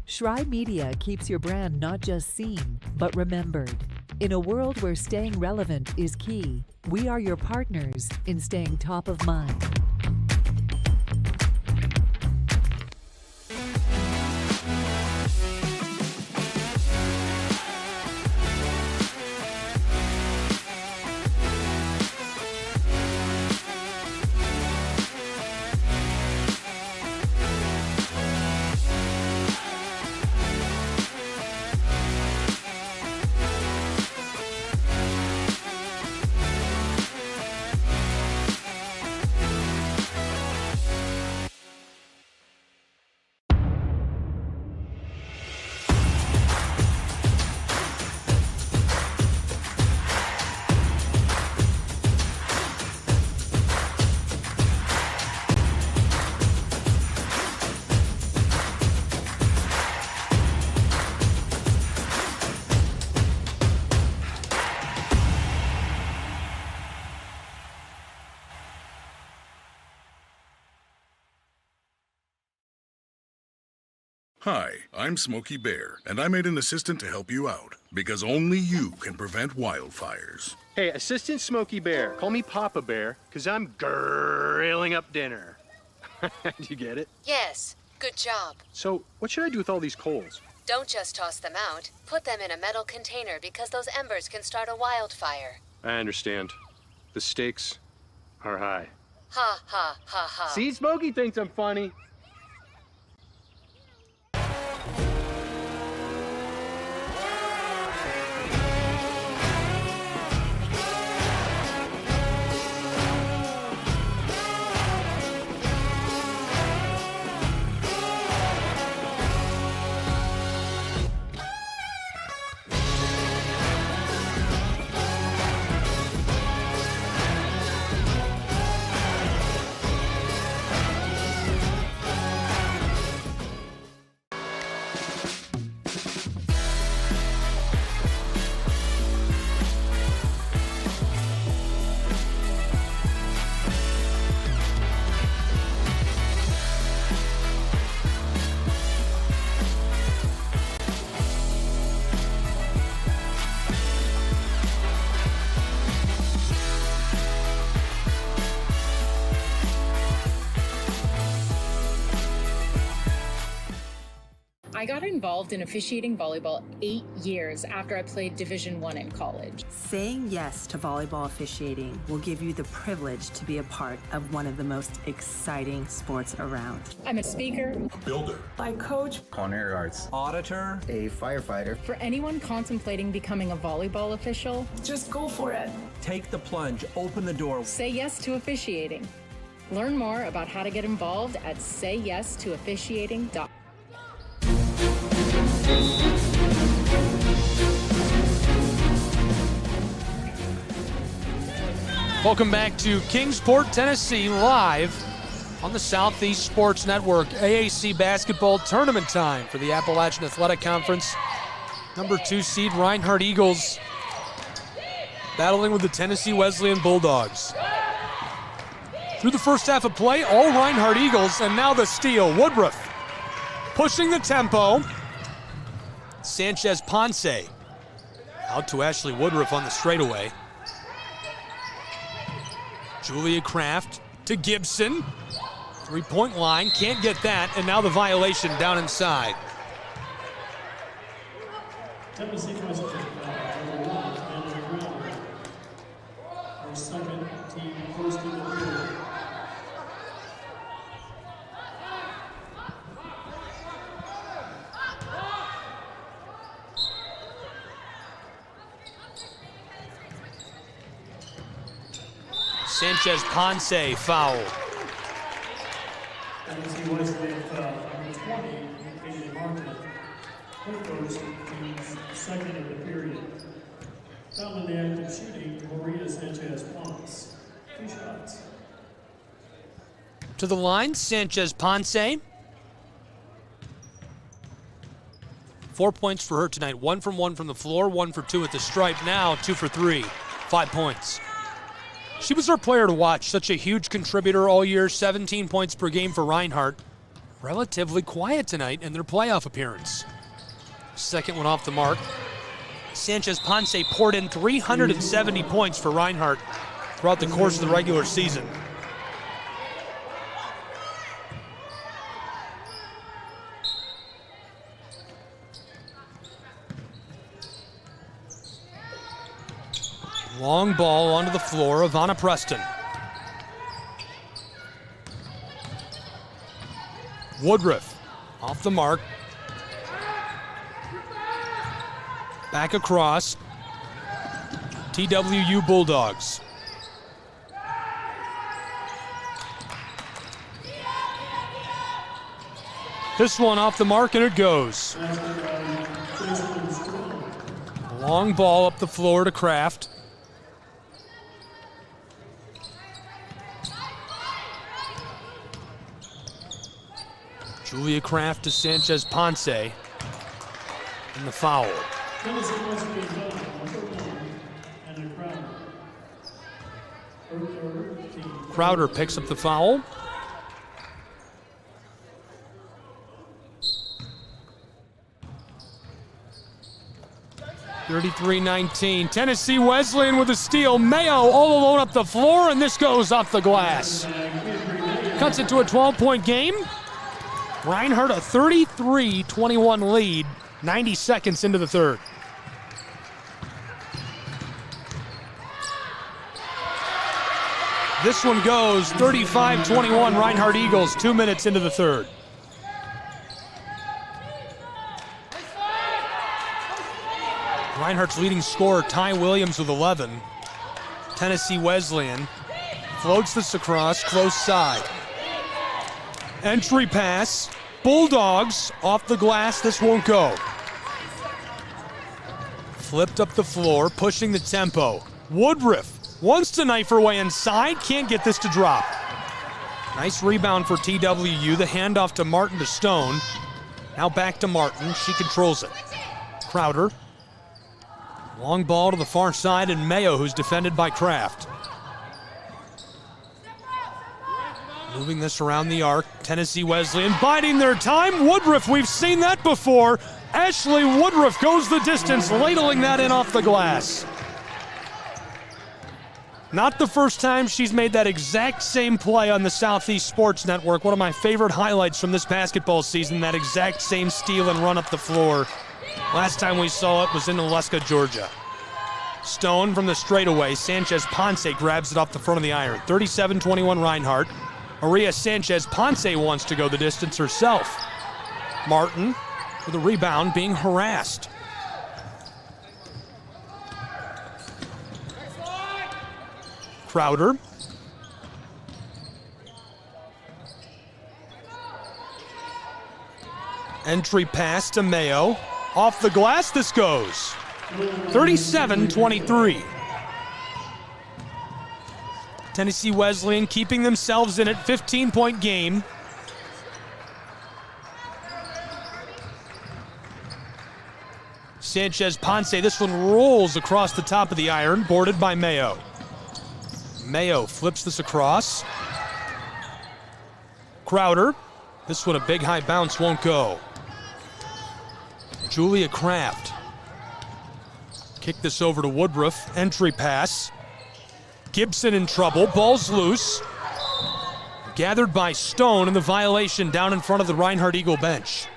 Schrei Media keeps your brand not just seen, but remembered. In a world where staying relevant is key, we are your partners in staying top of mind. Hi, I'm Smokey Bear, and I made an assistant to help you out, because only you can prevent wildfires. Hey, Assistant Smokey Bear, call me Papa Bear, because I'm grilling up dinner. Do you get it? Yes, good job. So, what should I do with all these coals? Don't just toss them out. Put them in a metal container because those embers can start a wildfire. I understand. The stakes are high. Ha ha ha ha. See, Smokey thinks I'm funny. I got involved in officiating volleyball 8 years after I played Division I in college. Saying yes to volleyball officiating will give you the privilege to be a part of one of the most exciting sports around. I'm a speaker, Builder. I coach. Culinary arts. Auditor. A firefighter. For anyone contemplating becoming a volleyball official, just go for it. Take the plunge. Open the door. Say yes to officiating. Learn more about how to get involved at sayyestoofficiating.com. Welcome back to Kingsport, Tennessee, live on the Southeast Sports Network. AAC basketball tournament time for the Appalachian Athletic Conference. Number 2 seed Reinhardt Eagles battling with the Tennessee Wesleyan Bulldogs. Through the first half of play, all Reinhardt Eagles, and now the steal. Woodruff pushing the tempo. Sanchez Ponce out to Ashley Woodruff on the straightaway. Julia Kraft to Gibson. 3-point line, can't get that, and now the violation down inside. Tennessee President, number 1, Amanda Brown. Our second team hosting the field. Sanchez Ponce foul. Tennessee Wesleyan foul, number 20, Katie Martin. Her first, team's second of the period. Foul in the act of shooting, Maria Sanchez Ponce. 2 shots. To the line, Sanchez Ponce. 4 points for her tonight. 1 from 1 from the floor, 1 for 2 at the stripe. Now 2 for 3, 5 points. She was our player to watch, such a huge contributor all year, 17 points per game for Reinhardt. Relatively quiet tonight in their playoff appearance. Second one off the mark. Sanchez Ponce poured in 370 points for Reinhardt throughout the course of the regular season. Long ball onto the floor, Ivana Preston. Woodruff off the mark. Back across. TWU Bulldogs. This one off the mark and it goes. Long ball up the floor to Kraft. Julia Kraft to Sanchez Ponce. And the foul. Crowder picks up the foul. 33-19. Tennessee Wesleyan with a steal. Mayo all alone up the floor, and this goes off the glass. Cuts it to a 12-point game. Reinhardt a 33-21 lead, 90 seconds into the third. This one goes 35-21 Reinhardt Eagles, 2 minutes into the third. Reinhardt's leading scorer, Ty Williams, with 11. Tennessee Wesleyan floats this across, close side. Entry pass. Bulldogs off the glass. This won't go. Flipped up the floor, pushing the tempo. Woodruff wants to knife her way inside. Can't get this to drop. Nice rebound for TWU. The handoff to Martin to Stone. Now back to Martin. She controls it. Crowder. Long ball to the far side, and Mayo, who's defended by Kraft. Moving this around the arc. Tennessee Wesleyan biding their time. Woodruff, we've seen that before. Ashley Woodruff goes the distance, ladling that in off the glass. Not the first time she's made that exact same play on the Southeast Sports Network. One of my favorite highlights from this basketball season, that exact same steal and run up the floor. Last time we saw it was in Alaska, Georgia. Stone from the straightaway. Sanchez Ponce grabs it off the front of the iron. 37-21 Reinhardt. Maria Sanchez Ponce wants to go the distance herself. Martin with a rebound, being harassed. Crowder. Entry pass to Mayo. Off the glass this goes. 37-23. Tennessee Wesleyan keeping themselves in it, 15-point game. Sanchez Ponce, this one rolls across the top of the iron, boarded by Mayo. Mayo flips this across. Crowder, this one a big high bounce, won't go. Julia Kraft. Kick this over to Woodruff, entry pass. Gibson in trouble, ball's loose. Gathered by Stone, and the violation down in front of the Reinhardt Eagle bench.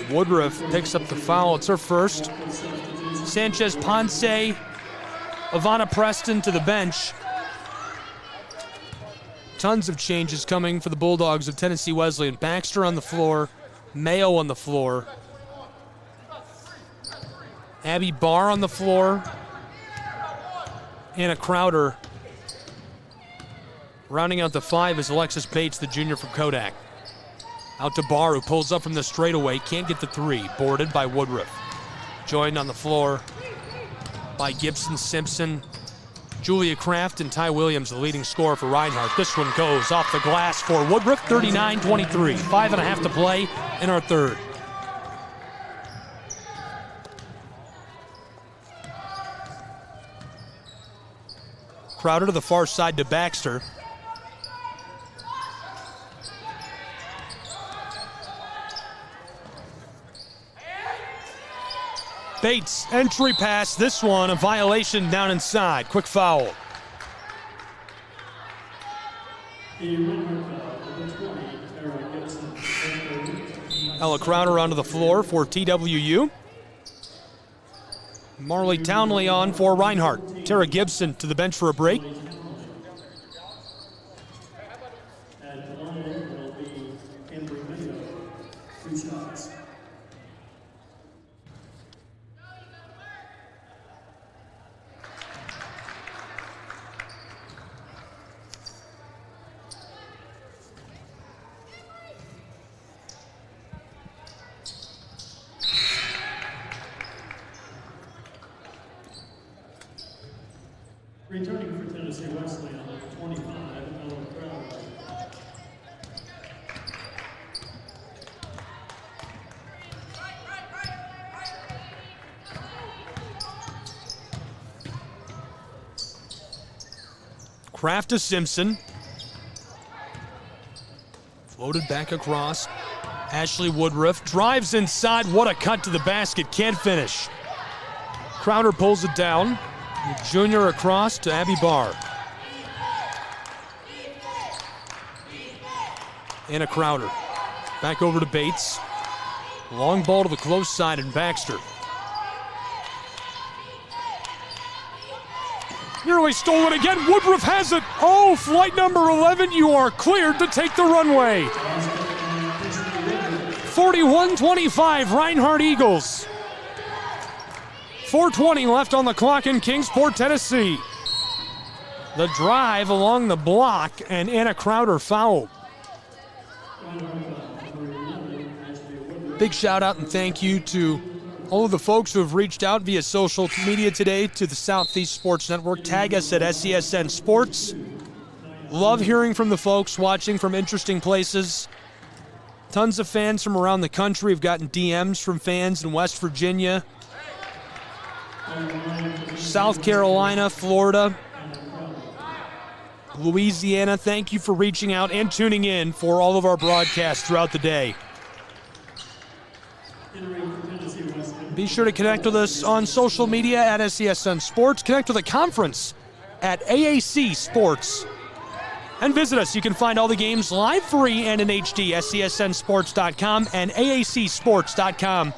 Woodruff picks up the foul, it's her first. Sanchez Ponce, Ivana Preston to the bench. Tons of changes coming for the Bulldogs of Tennessee Wesleyan. Baxter on the floor, Mayo on the floor. Abby Barr on the floor. Anna Crowder. Rounding out the five is Alexis Bates, the junior from Kodak. Out to Barr, who pulls up from the straightaway. Can't get the three. Boarded by Woodruff. Joined on the floor by Gibson, Simpson, Julia Kraft, and Ty Williams, the leading scorer for Reinhardt. This one goes off the glass for Woodruff, 39-23. 5.5 to play in our third. Crowder to the far side to Baxter. Bates, entry pass, this one a violation down inside. Quick foul. Ella Crowder onto the floor for TWU. Marley Townley on for Reinhardt. Tara Gibson to the bench for a break. Returning for Tennessee Wesleyan, 25, Ella Crowder. Kraft to Simpson. Floated back across. Ashley Woodruff drives inside. What a cut to the basket. Can't finish. Crowder pulls it down. The junior across to Abby Barr. Anna Crowder. Back over to Bates. Long ball to the close side and Baxter. Nearly stolen again. Woodruff has it. Oh, flight number 11, you are cleared to take the runway. 41-25, Reinhardt Eagles. 4:20 left on the clock in Kingsport, Tennessee. The drive along the block, and Anna Crowder fouled. Big shout out and thank you to all of the folks who have reached out via social media today to the Southeast Sports Network. Tag us at SESN Sports. Love hearing from the folks watching from interesting places. Tons of fans from around the country. We've gotten DMs from fans in West Virginia, South Carolina, Florida, Louisiana. Thank you for reaching out and tuning in for all of our broadcasts throughout the day. Be sure to connect with us on social media at SESN Sports. Connect with the conference at AAC Sports. And visit us. You can find all the games live, free, and in HD, SESNsports.com and AACsports.com,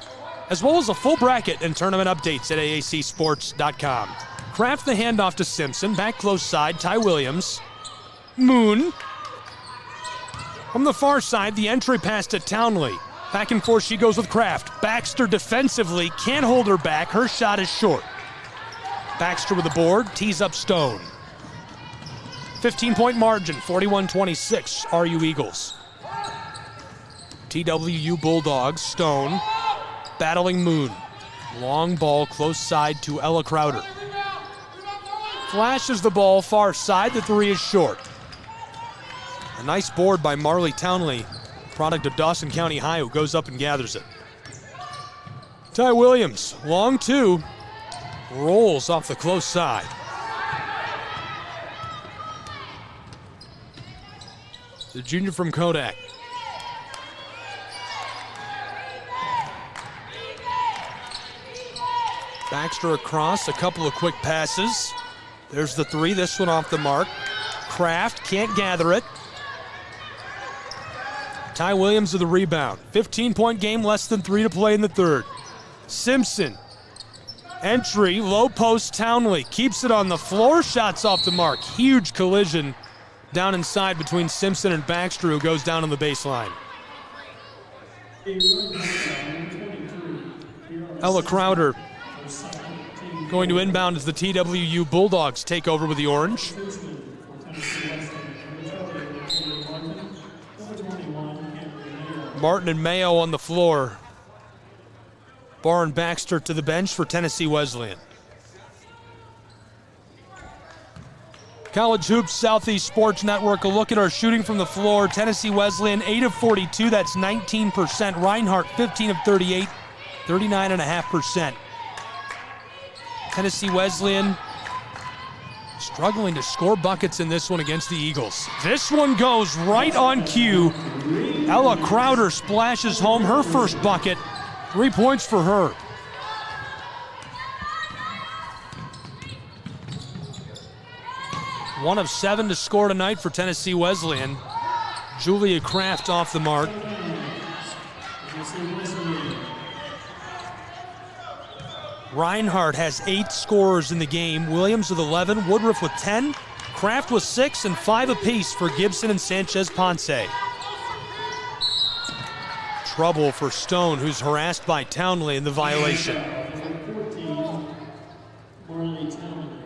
as well as a full bracket and tournament updates at AACsports.com. Kraft the handoff to Simpson. Back close side, Ty Williams. Moon. From the far side, the entry pass to Townley. Back and forth she goes with Kraft. Baxter defensively can't hold her back. Her shot is short. Baxter with the board, tees up Stone. 15-point margin, 41-26, RU Eagles. TWU Bulldogs, Stone, battling Moon. Long ball close side to Ella Crowder. Flashes the ball far side, the three is short. A nice board by Marley Townley, product of Dawson County High, who goes up and gathers it. Ty Williams, long two, rolls off the close side. The junior from Kodak. Baxter across, a couple of quick passes. There's the three, this one off the mark. Kraft can't gather it. Ty Williams with the rebound. 15-point game, less than 3 to play in the third. Simpson, entry, low post, Townley keeps it on the floor, shots off the mark. Huge collision down inside between Simpson and Baxter, who goes down on the baseline. Ella Crowder going to inbound as the TWU Bulldogs take over with the orange. Martin and Mayo on the floor. Barr and Baxter to the bench for Tennessee Wesleyan. College Hoops Southeast Sports Network, a look at our shooting from the floor. Tennessee Wesleyan, 8 of 42, that's 19%. Reinhardt, 15 of 38, 39.5%. Tennessee Wesleyan struggling to score buckets in this one against the Eagles. This one goes right on cue. Ella Crowder splashes home her first bucket. 3 points for her. One of 7 to score tonight for Tennessee Wesleyan. Julia Kraft off the mark. Reinhardt has 8 scorers in the game. Williams with 11, Woodruff with 10, Kraft with 6, and 5 apiece for Gibson and Sanchez Ponce. Trouble for Stone, who's harassed by Townley in the violation. 14, Marley Townley.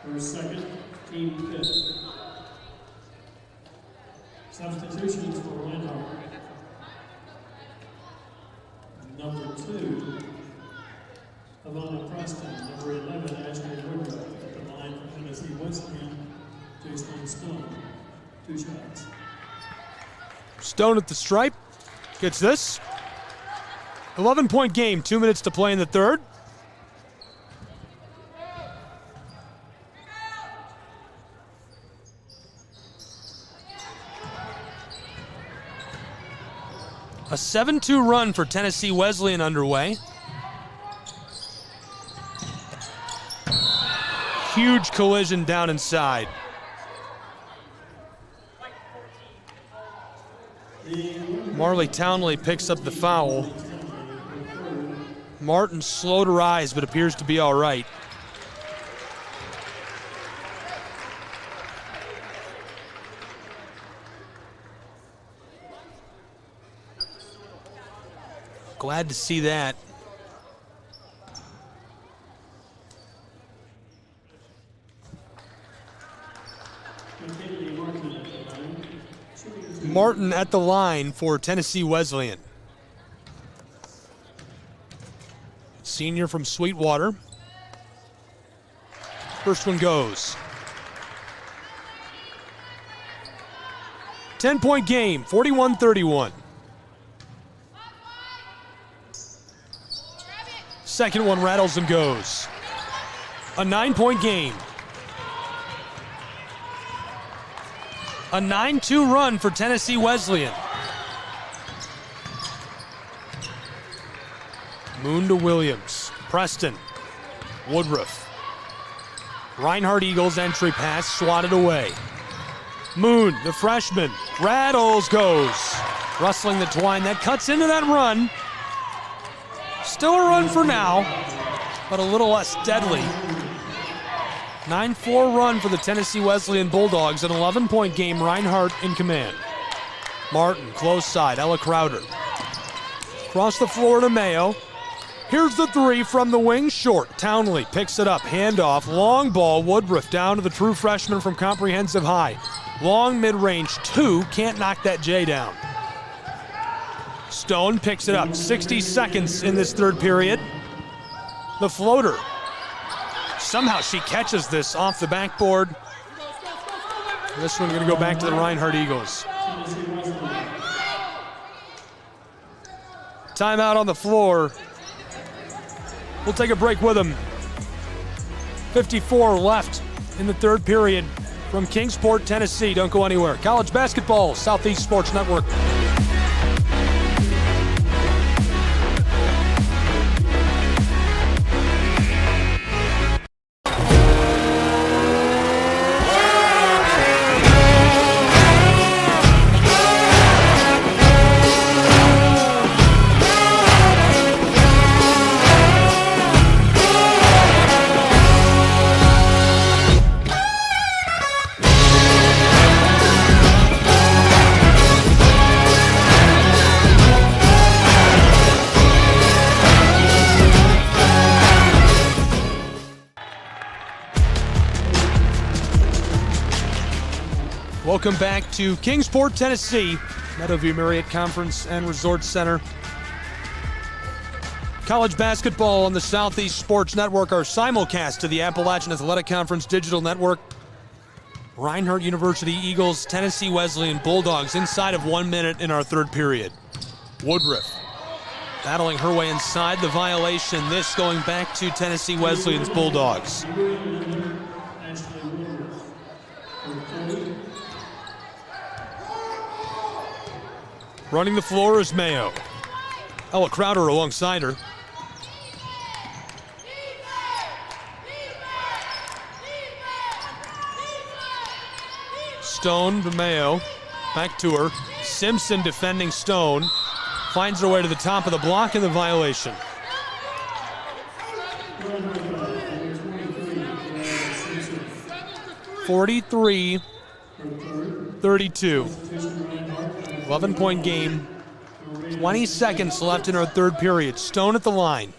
For second, team fifth. Substitutions for Reinhardt. Number 2, Alana Preston. Number 11, Ashley Woodruff. At the line for Tennessee Wesleyan, Jason Stone. 2 shots. Stone at the stripe. Gets this. 11-point game, 2 minutes to play in the third. A 7-2 run for Tennessee Wesleyan underway. Huge collision down inside. Marley Townley picks up the foul. Martin slow to rise, but appears to be all right. Glad to see that. Martin at the line for Tennessee Wesleyan. Senior from Sweetwater. First one goes. 10-point game, 41-31. Second one rattles and goes. A 9-point game. A 9-2 run for Tennessee Wesleyan. Moon to Williams. Preston. Woodruff. Reinhardt Eagles entry pass swatted away. Moon, the freshman, rattles, goes. Rustling the twine, that cuts into that run. Still a run for now, but a little less deadly. 9-4 run for the Tennessee Wesleyan Bulldogs, an 11-point game, Reinhardt in command. Martin, close side, Ella Crowder. Across the floor to Mayo. Here's the three from the wing, short. Townley picks it up, handoff, long ball, Woodruff down to the true freshman from Comprehensive High. Long mid-range, two, can't knock that J down. Stone picks it up, 60 seconds in this third period. The floater. Somehow she catches this off the backboard. This one gonna go back to the Reinhardt Eagles. Timeout on the floor. We'll take a break with them. 54 left in the third period from Kingsport, Tennessee. Don't go anywhere. College basketball, Southeast Sports Network. Welcome back to Kingsport, Tennessee, Meadowview Marriott Conference and Resort Center. College basketball on the Southeast Sports Network, our simulcast to the Appalachian Athletic Conference Digital Network. Reinhardt University Eagles, Tennessee Wesleyan Bulldogs inside of 1 minute in our third period. Woodruff battling her way inside the violation. This going back to Tennessee Wesleyan's Bulldogs. Running the floor is Mayo. Ella Crowder alongside her. Stone to Mayo. Back to her. Simpson defending Stone. Finds her way to the top of the block in the violation. (43-32). 11-point game. 20 seconds left in our third period. Stone at the line.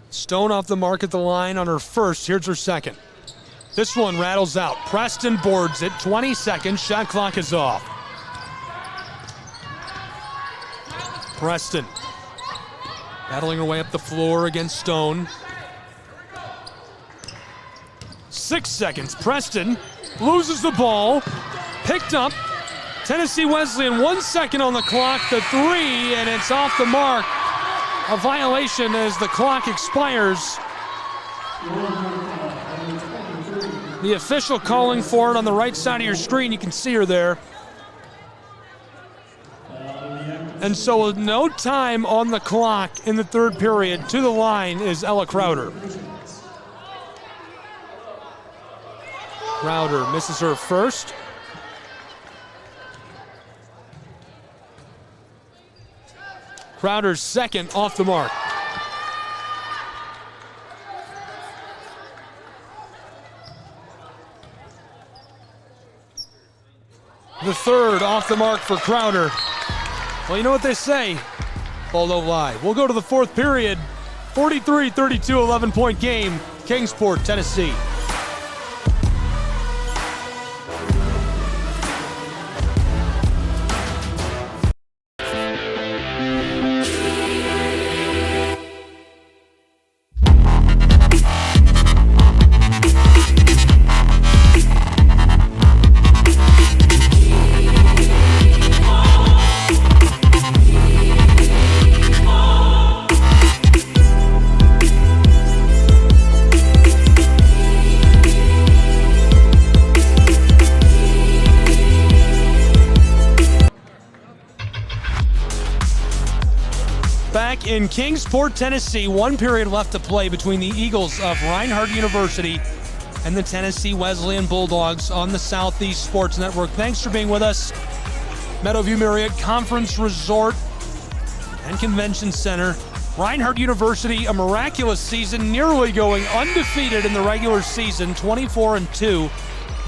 Stone off the mark at the line on her first. Here's her second. This one rattles out. Preston boards it. 20 seconds. Shot clock is off. Preston battling her way up the floor against Stone. 6 seconds. Preston loses the ball, picked up. Tennessee Wesleyan 1 second on the clock, the three, and it's off the mark. A violation as the clock expires. The official calling for it on the right side of your screen. You can see her there. And so with no time on the clock in the third period, to the line is Ella Crowder. Crowder misses her first. Crowder's second off the mark. The third off the mark for Crowder. Well, you know what they say, ball don't lie. We'll go to the fourth period. 43-32, 11-point game, Kingsport, Tennessee. In Kingsport, Tennessee, 1 period left to play between the Eagles of Reinhardt University and the Tennessee Wesleyan Bulldogs on the Southeast Sports Network. Thanks for being with us. Meadowview Marriott Conference Resort and Convention Center. Reinhardt University, a miraculous season, nearly going undefeated in the regular season, 24-2,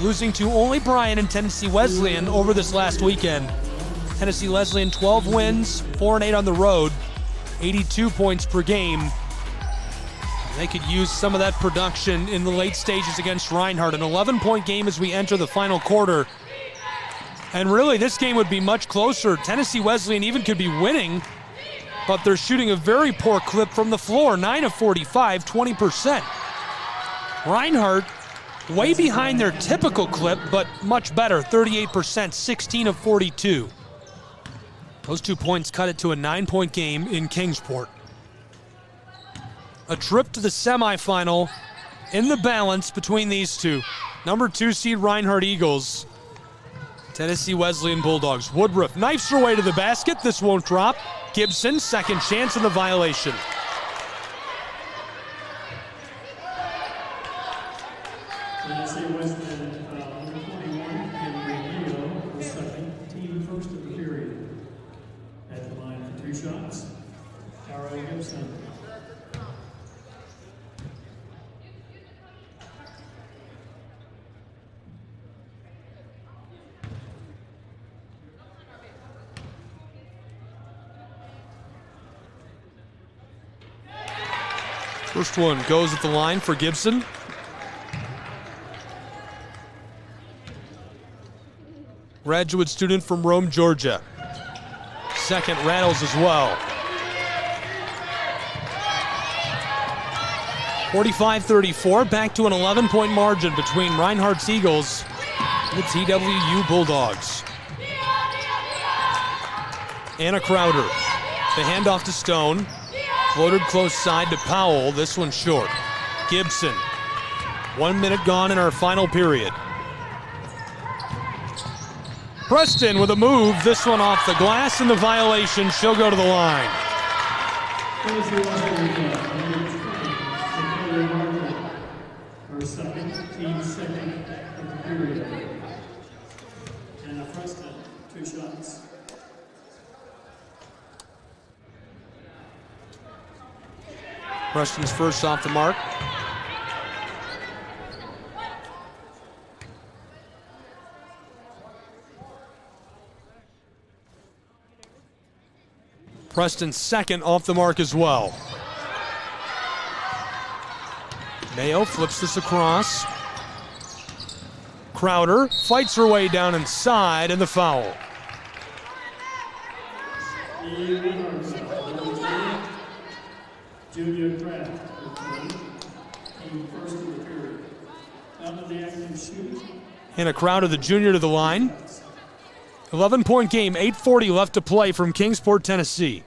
losing to only Bryan and Tennessee Wesleyan over this last weekend. Tennessee Wesleyan 12 wins, 4-8 on the road. 82 points per game. They could use some of that production in the late stages against Reinhardt. An 11-point game as we enter the final quarter. And really, this game would be much closer. Tennessee Wesleyan even could be winning, but they're shooting a very poor clip from the floor. 9 of 45, 20%. Reinhardt way behind their typical clip, but much better, 38%, 16 of 42. Those 2 points cut it to a 9-point game in Kingsport. A trip to the semifinal in the balance between these two. Number 2 seed Reinhardt Eagles, Tennessee Wesleyan Bulldogs. Woodruff knifes her way to the basket. This won't drop. Gibson, second chance in the violation. Tennessee Wesleyan, number 21, Henry Leo, was second, team first of the period. At the line for 2 shots, Tara Gibson. First one goes at the line for Gibson. Graduate student from Rome, Georgia. Second rattles as well. 45-34, back to an 11-point margin between Reinhardt's Eagles and the TWU Bulldogs. Anna Crowder, the handoff to Stone, floated close side to Powell, this one short. Gibson, 1 minute gone in our final period. Preston with a move, this one off the glass and the violation, she'll go to the line. Her second, team second of the period. Anna Preston, 2 shots. Preston's first off the mark. Preston's second off the mark as well. Mayo flips this across. Crowder fights her way down inside and the foul. Julia Kraft, team first of the period. Out of the active shooting, And a Crowder, the junior, to the line. 11-point game, 8:40 left to play from Kingsport, Tennessee.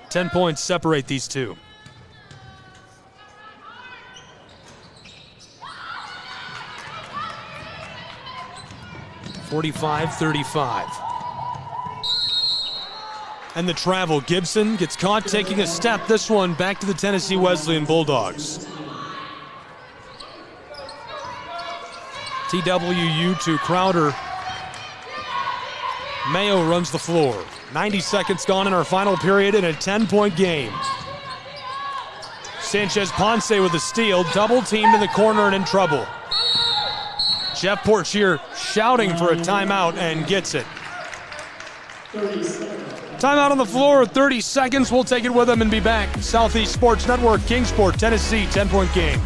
Ten points separate these two. (45-35). And the travel. Gibson gets caught taking a step. This one back to the Tennessee Wesleyan Bulldogs. TWU to Crowder. Mayo runs the floor. 90 seconds gone in our final period in a 10-point game. Sanchez Ponce with a steal, double teamed in the corner and in trouble. Jeff Portier shouting for a timeout and gets it. Timeout on the floor, 30 seconds. We'll take it with them and be back. Southeast Sports Network, Kingsport, Tennessee, 10-point game.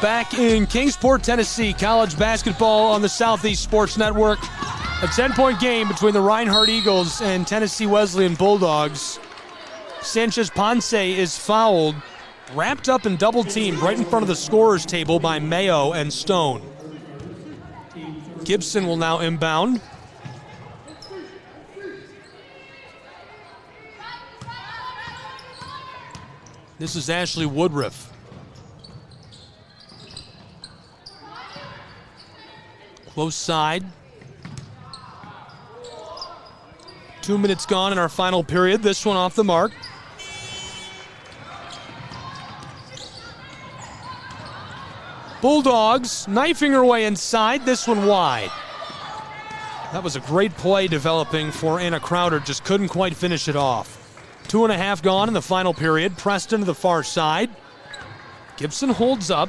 Back in Kingsport, Tennessee, college basketball on the Southeast Sports Network. A 10-point game between the Reinhardt Eagles and Tennessee Wesleyan Bulldogs. Sanchez Ponce is fouled, wrapped up and double-teamed right in front of the scorer's table by Mayo and Stone. Gibson will now inbound. This is Ashley Woodruff. Close side. 2 minutes gone in our final period. This one off the mark. Bulldogs knifing her way inside. This one wide. That was a great play developing for Anna Crowder. Just couldn't quite finish it off. 2.5 gone in the final period. Preston to the far side. Gibson holds up.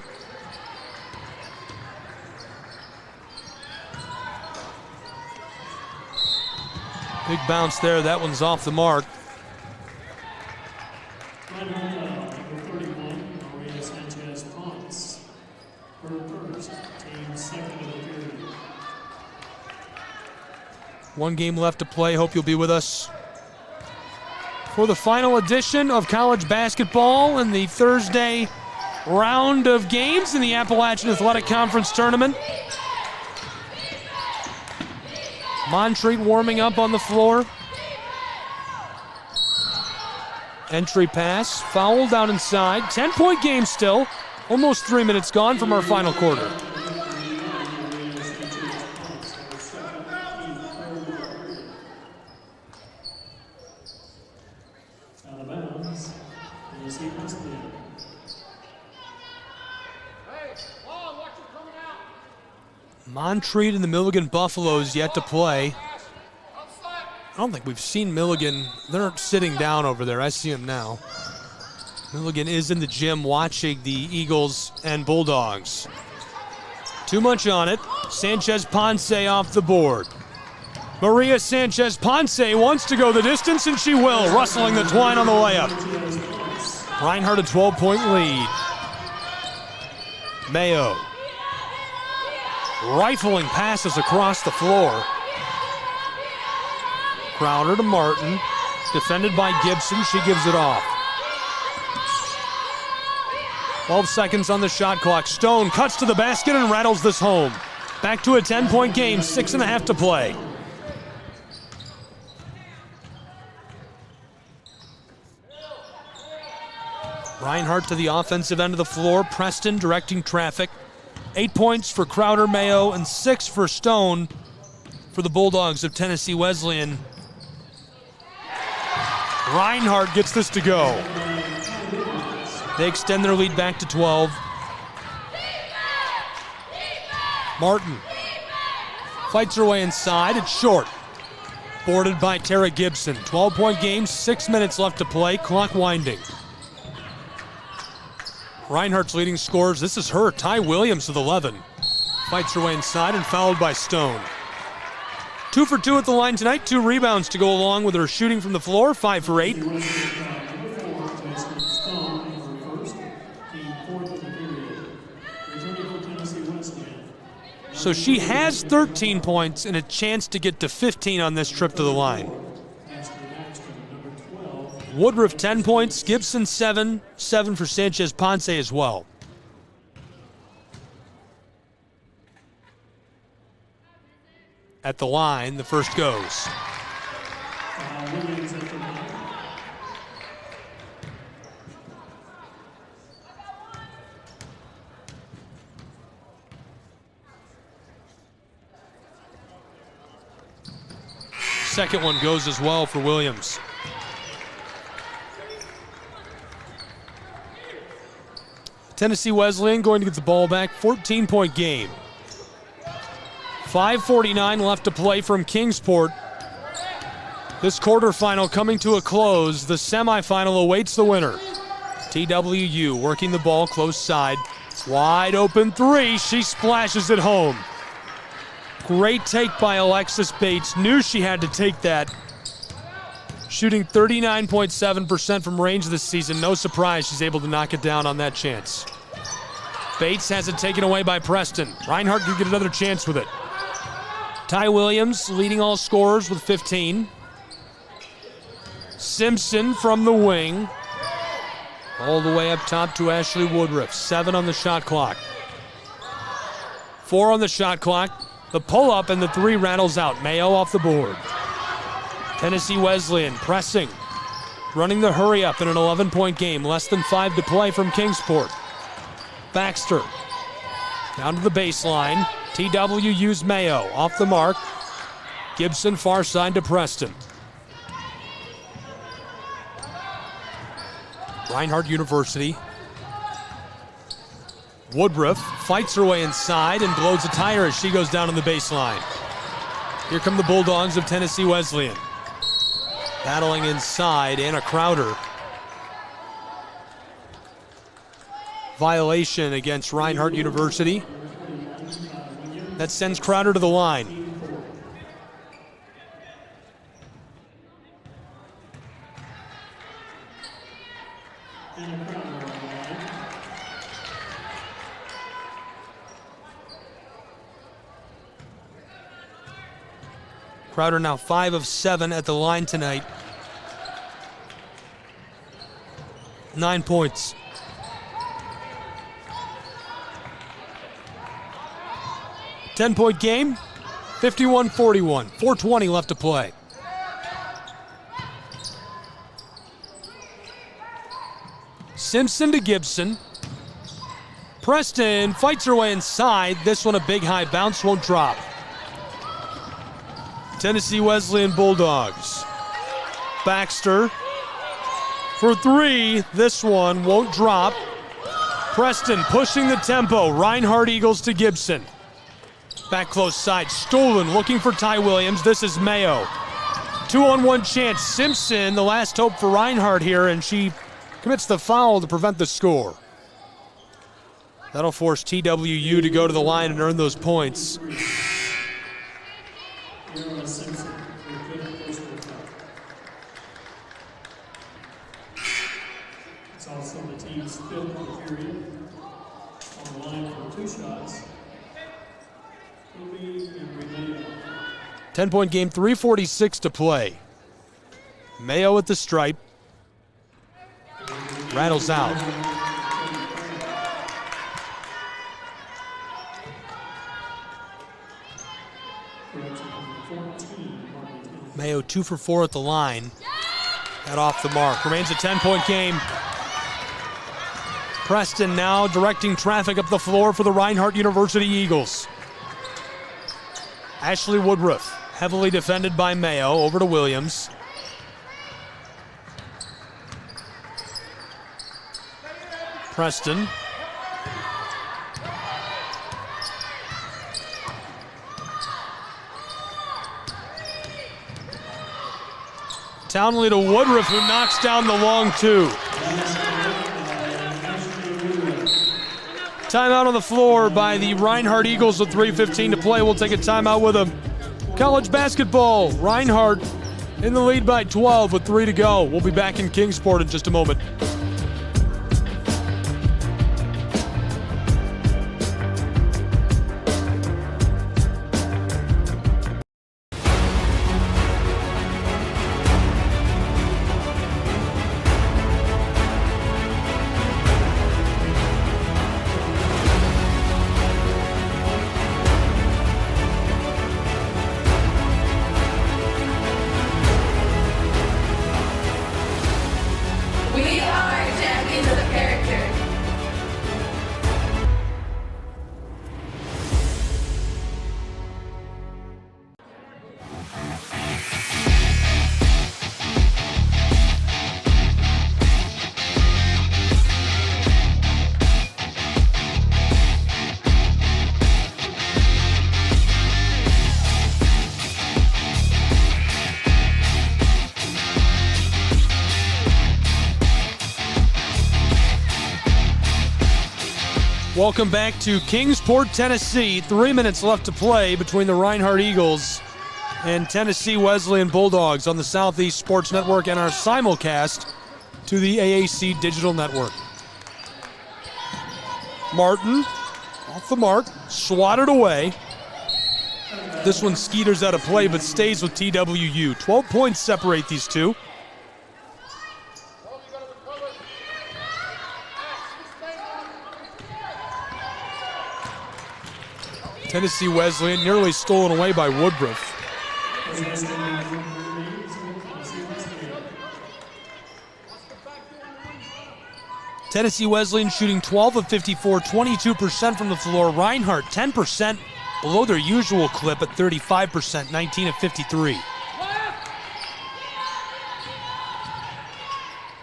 Big bounce there. That one's off the mark. One game left to play. Hope you'll be with us for the final edition of college basketball in the Thursday round of games in the Appalachian Athletic Conference Tournament. Montreat warming up on the floor. Entry pass, foul down inside. 10-point game still. Almost 3 minutes gone from our final quarter. Montreat and the Milligan Buffaloes yet to play. I don't think we've seen Milligan. They're sitting down over there. I see them now. Milligan is in the gym watching the Eagles and Bulldogs. Too much on it. Sanchez Ponce off the board. Maria Sanchez Ponce wants to go the distance, and she will, rustling the twine on the layup. Reinhardt a 12-point lead. Mayo. Rifling passes across the floor. Crowder to Martin. Defended by Gibson. She gives it off. 12 seconds on the shot clock. Stone cuts to the basket and rattles this home. Back to a 10-point game. 6.5 to play. Reinhardt to the offensive end of the floor. Preston directing traffic. 8 points for Crowder, Mayo, and 6 for Stone for the Bulldogs of Tennessee Wesleyan. Reinhardt gets this to go. They extend their lead back to 12. Martin fights her way inside. It's short. Boarded by Tara Gibson. 12-point game, 6 minutes left to play. Clock winding. Reinhardt's leading scorers. This is her. Ty Williams with 11. Fights her way inside and fouled by Stone. 2 for 2 at the line tonight. 2 rebounds to go along with her shooting from the floor. 5 for 8. So she has 13 points and a chance to get to 15 on this trip to the line. Woodruff 10 points, Gibson 7, 7 for Sanchez Ponce as well. At the line, the first goes. Second one goes as well for Williams. Tennessee Wesleyan going to get the ball back. 14-point game. 5:49 left to play from Kingsport. This quarterfinal coming to a close. The semifinal awaits the winner. TWU working the ball close side. Wide open three. She splashes it home. Great take by Alexis Bates. Knew she had to take that. Shooting 39.7% from range this season. No surprise she's able to knock it down on that chance. Bates has it taken away by Preston. Reinhardt could get another chance with it. Ty Williams leading all scorers with 15. Simpson from the wing. All the way up top to Ashley Woodruff. 7 on the shot clock. 4 on the shot clock. The pull-up and the 3 rattles out. Mayo off the board. Tennessee Wesleyan pressing. Running the hurry-up in an 11-point game. Less than 5 to play from Kingsport. Baxter. Down to the baseline. TWU's Mayo off the mark. Gibson far side to Preston. Reinhardt University. Woodruff fights her way inside and blows a tire as she goes down on the baseline. Here come the Bulldogs of Tennessee Wesleyan. Battling inside, Anna Crowder. Violation against Reinhardt University. That sends Crowder to the line. Crowder now 5 of 7 at the line tonight. 9 points. Ten-point game, 51-41, 4:20 left to play. Simpson to Gibson. Preston fights her way inside. This one a big high bounce, won't drop. Tennessee Wesleyan Bulldogs. Baxter for 3. This one won't drop. Preston pushing the tempo. Reinhardt Eagles to Gibson. Back close side. Stolen looking for Ty Williams. This is Mayo. 2-on-1 chance. Simpson, the last hope for Reinhardt here, and she commits the foul to prevent the score. That'll force TWU to go to the line and earn those points. It's also the team's 5th period. On the line for 2 shots. 10-point game, 3:46 to play. Mayo at the stripe. Rattles out. Mayo 2 for 4 at the line. That off the mark. Remains a 10-point game. Preston now directing traffic up the floor for the Reinhardt University Eagles. Ashley Woodruff, heavily defended by Mayo, over to Williams. Preston. Townley to Woodruff, who knocks down the long two. Timeout on the floor by the Reinhardt Eagles with 3:15 to play. We'll take a timeout with them. College basketball, Reinhardt in the lead by 12 with 3 to go. We'll be back in Kingsport in just a moment. We are champions of the character. Welcome back to Kingsport, Tennessee. 3 minutes left to play between the Reinhardt Eagles and Tennessee Wesleyan Bulldogs on the Southeast Sports Network and our simulcast to the AAC Digital Network. Martin, off the mark, swatted away. This one skeeters out of play but stays with TWU. 12 points separate these two. Tennessee Wesleyan nearly stolen away by Woodruff. Tennessee Wesleyan shooting 12 of 54, 22% from the floor. Reinhardt 10% below their usual clip at 35%, 19 of 53.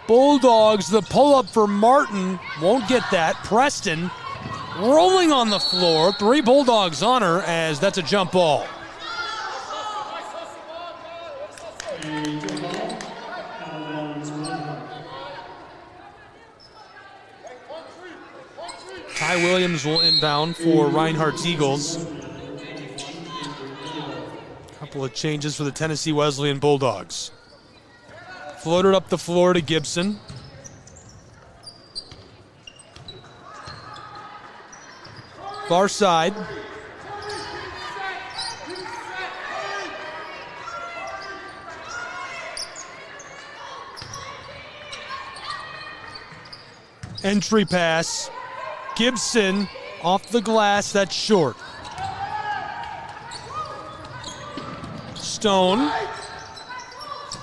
Bulldogs, the pull-up for Martin, won't get that. Preston rolling on the floor. 3 Bulldogs on her as that's a jump ball. Ty Williams will inbound for Reinhardt's Eagles. Couple of changes for the Tennessee Wesleyan Bulldogs. Floated up the floor to Gibson. Far side. Entry pass. Gibson off the glass, that's short. Stone.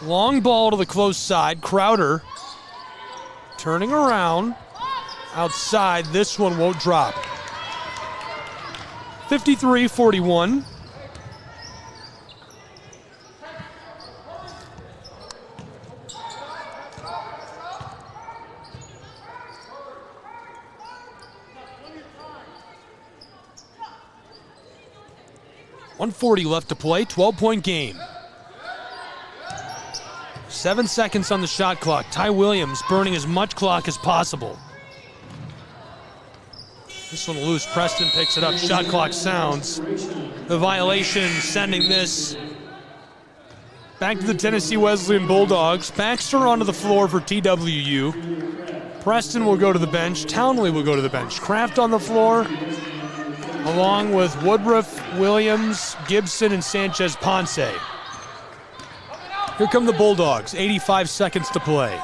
Long ball to the close side. Crowder turning around. Outside, this one won't drop. 53-41. .140 left to play, 12-point game. 7 seconds on the shot clock. Ty Williams burning as much clock as possible. This one loose. Preston picks it up. Shot clock sounds. The violation sending this back to the Tennessee Wesleyan Bulldogs. Baxter onto the floor for TWU. Preston will go to the bench. Townley will go to the bench. Kraft on the floor, along with Woodruff, Williams, Gibson, and Sanchez Ponce. Here come the Bulldogs. 85 seconds to play.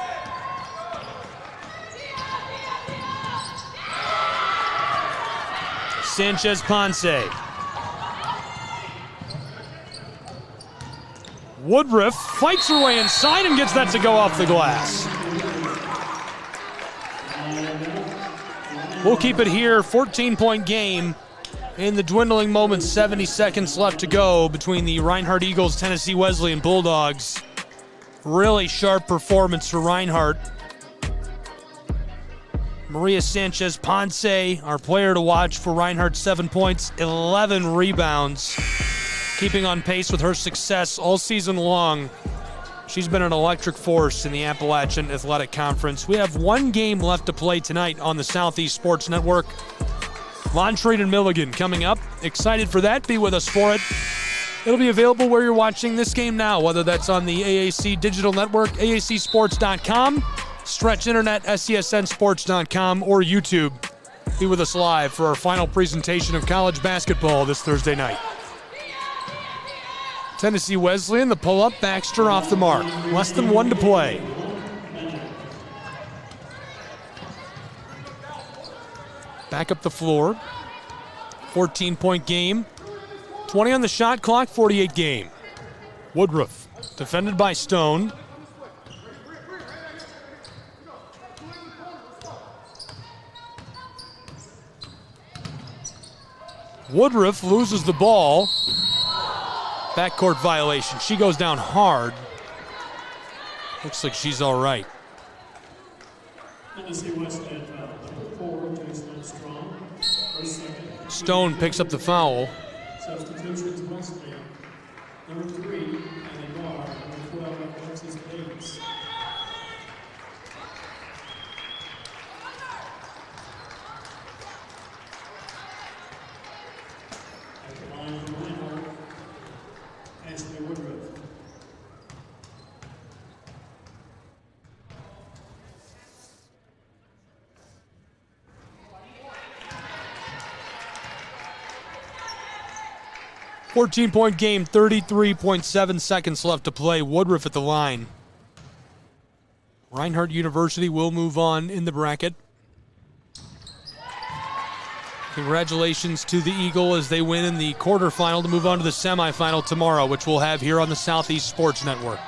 Sanchez Ponce. Woodruff fights her way inside and gets that to go off the glass. We'll keep it here. 14-point game in the dwindling moments. 70 seconds left to go between the Reinhardt Eagles, Tennessee Wesleyan Bulldogs. Really sharp performance for Reinhardt. Maria Sanchez Ponce, our player to watch for Reinhardt, 7 points, 11 rebounds. Keeping on pace with her success all season long. She's been an electric force in the Appalachian Athletic Conference. We have one game left to play tonight on the Southeast Sports Network. Montreat and Milligan coming up. Excited for that. Be with us for it. It'll be available where you're watching this game now, whether that's on the AAC Digital Network, AACsports.com, Stretch Internet, SCSNsports.com, or YouTube. Be with us live for our final presentation of college basketball this Thursday night. Tennessee Wesleyan, the pull-up, Baxter off the mark. Less than 1 to play. Back up the floor. 14-point game. 20 on the shot clock, 48 game. Woodruff, defended by Stone. Woodruff loses the ball. Backcourt violation. She goes down hard. Looks like she's all right. Stone picks up the foul. Substitutions Wesleyan. Number 3, and a guard, number 12, Alexis Bates. At the line, Reinhardt, Ashley Woodruff. .4 game, 33.7 seconds left to play. Woodruff at the line. Reinhardt University will move on in the bracket. Congratulations to the Eagle as they win in the quarterfinal to move on to the semifinal tomorrow, which we'll have here on the Southeast Sports Network.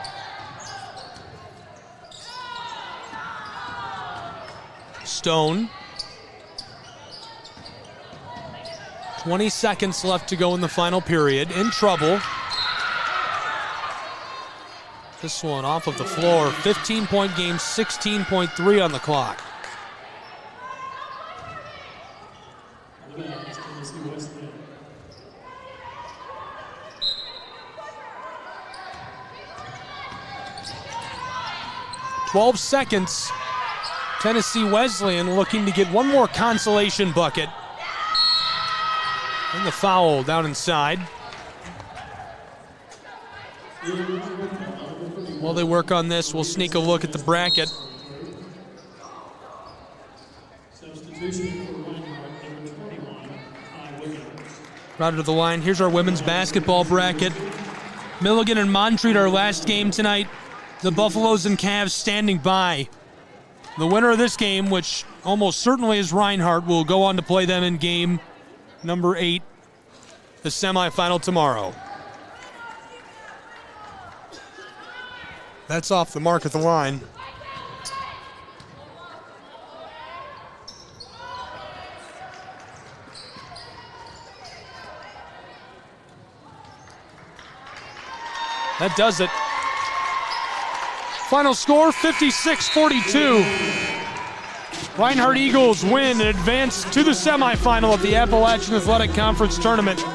Stone. 20 seconds left to go in the final period. In trouble. This one off of the floor. 15-point game, 16.3 on the clock. .12 seconds. Tennessee Wesleyan looking to get one more consolation bucket. And the foul down inside. While they work on this, we'll sneak a look at the bracket. Right to the line. Here's our women's basketball bracket. Milligan and Montreat, our last game tonight. The Buffaloes and Cavs standing by. The winner of this game, which almost certainly is Reinhardt, will go on to play them in game number 8, the semifinal tomorrow. That's off the mark at the line. That does it. Final score, 56-42. Reinhardt Eagles win and advance to the semifinal of the Appalachian Athletic Conference Tournament.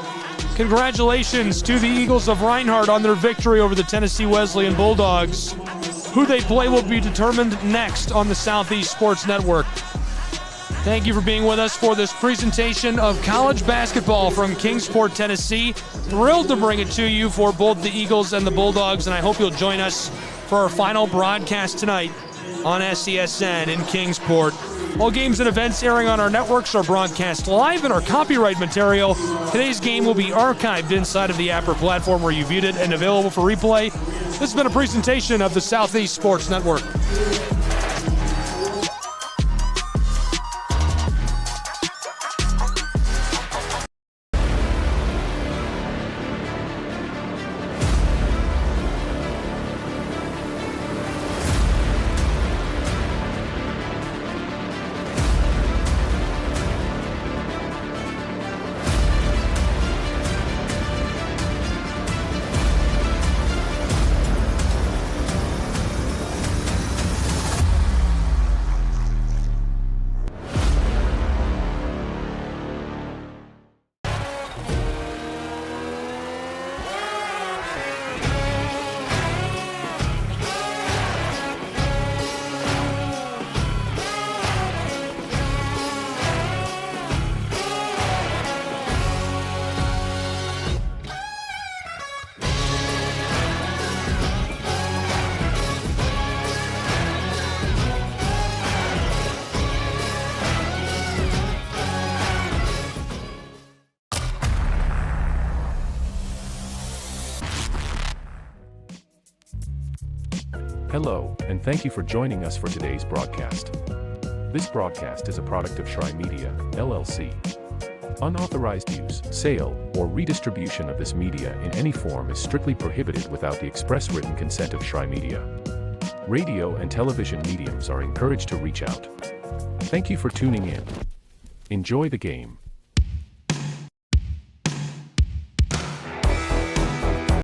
Congratulations to the Eagles of Reinhardt on their victory over the Tennessee Wesleyan Bulldogs. Who they play will be determined next on the Southeast Sports Network. Thank you for being with us for this presentation of college basketball from Kingsport, Tennessee. Thrilled to bring it to you for both the Eagles and the Bulldogs, and I hope you'll join us for our final broadcast tonight on SCSN in Kingsport. All games and events airing on our networks are broadcast live and are copyright material. Today's game will be archived inside of the Apper platform where you viewed it and available for replay. This has been a presentation of the Southeast Sports Network. Hello, and thank you for joining us for today's broadcast. This broadcast is a product of Shry Media, LLC. Unauthorized use, sale, or redistribution of this media in any form is strictly prohibited without the express written consent of Shry Media. Radio and television mediums are encouraged to reach out. Thank you for tuning in. Enjoy the game.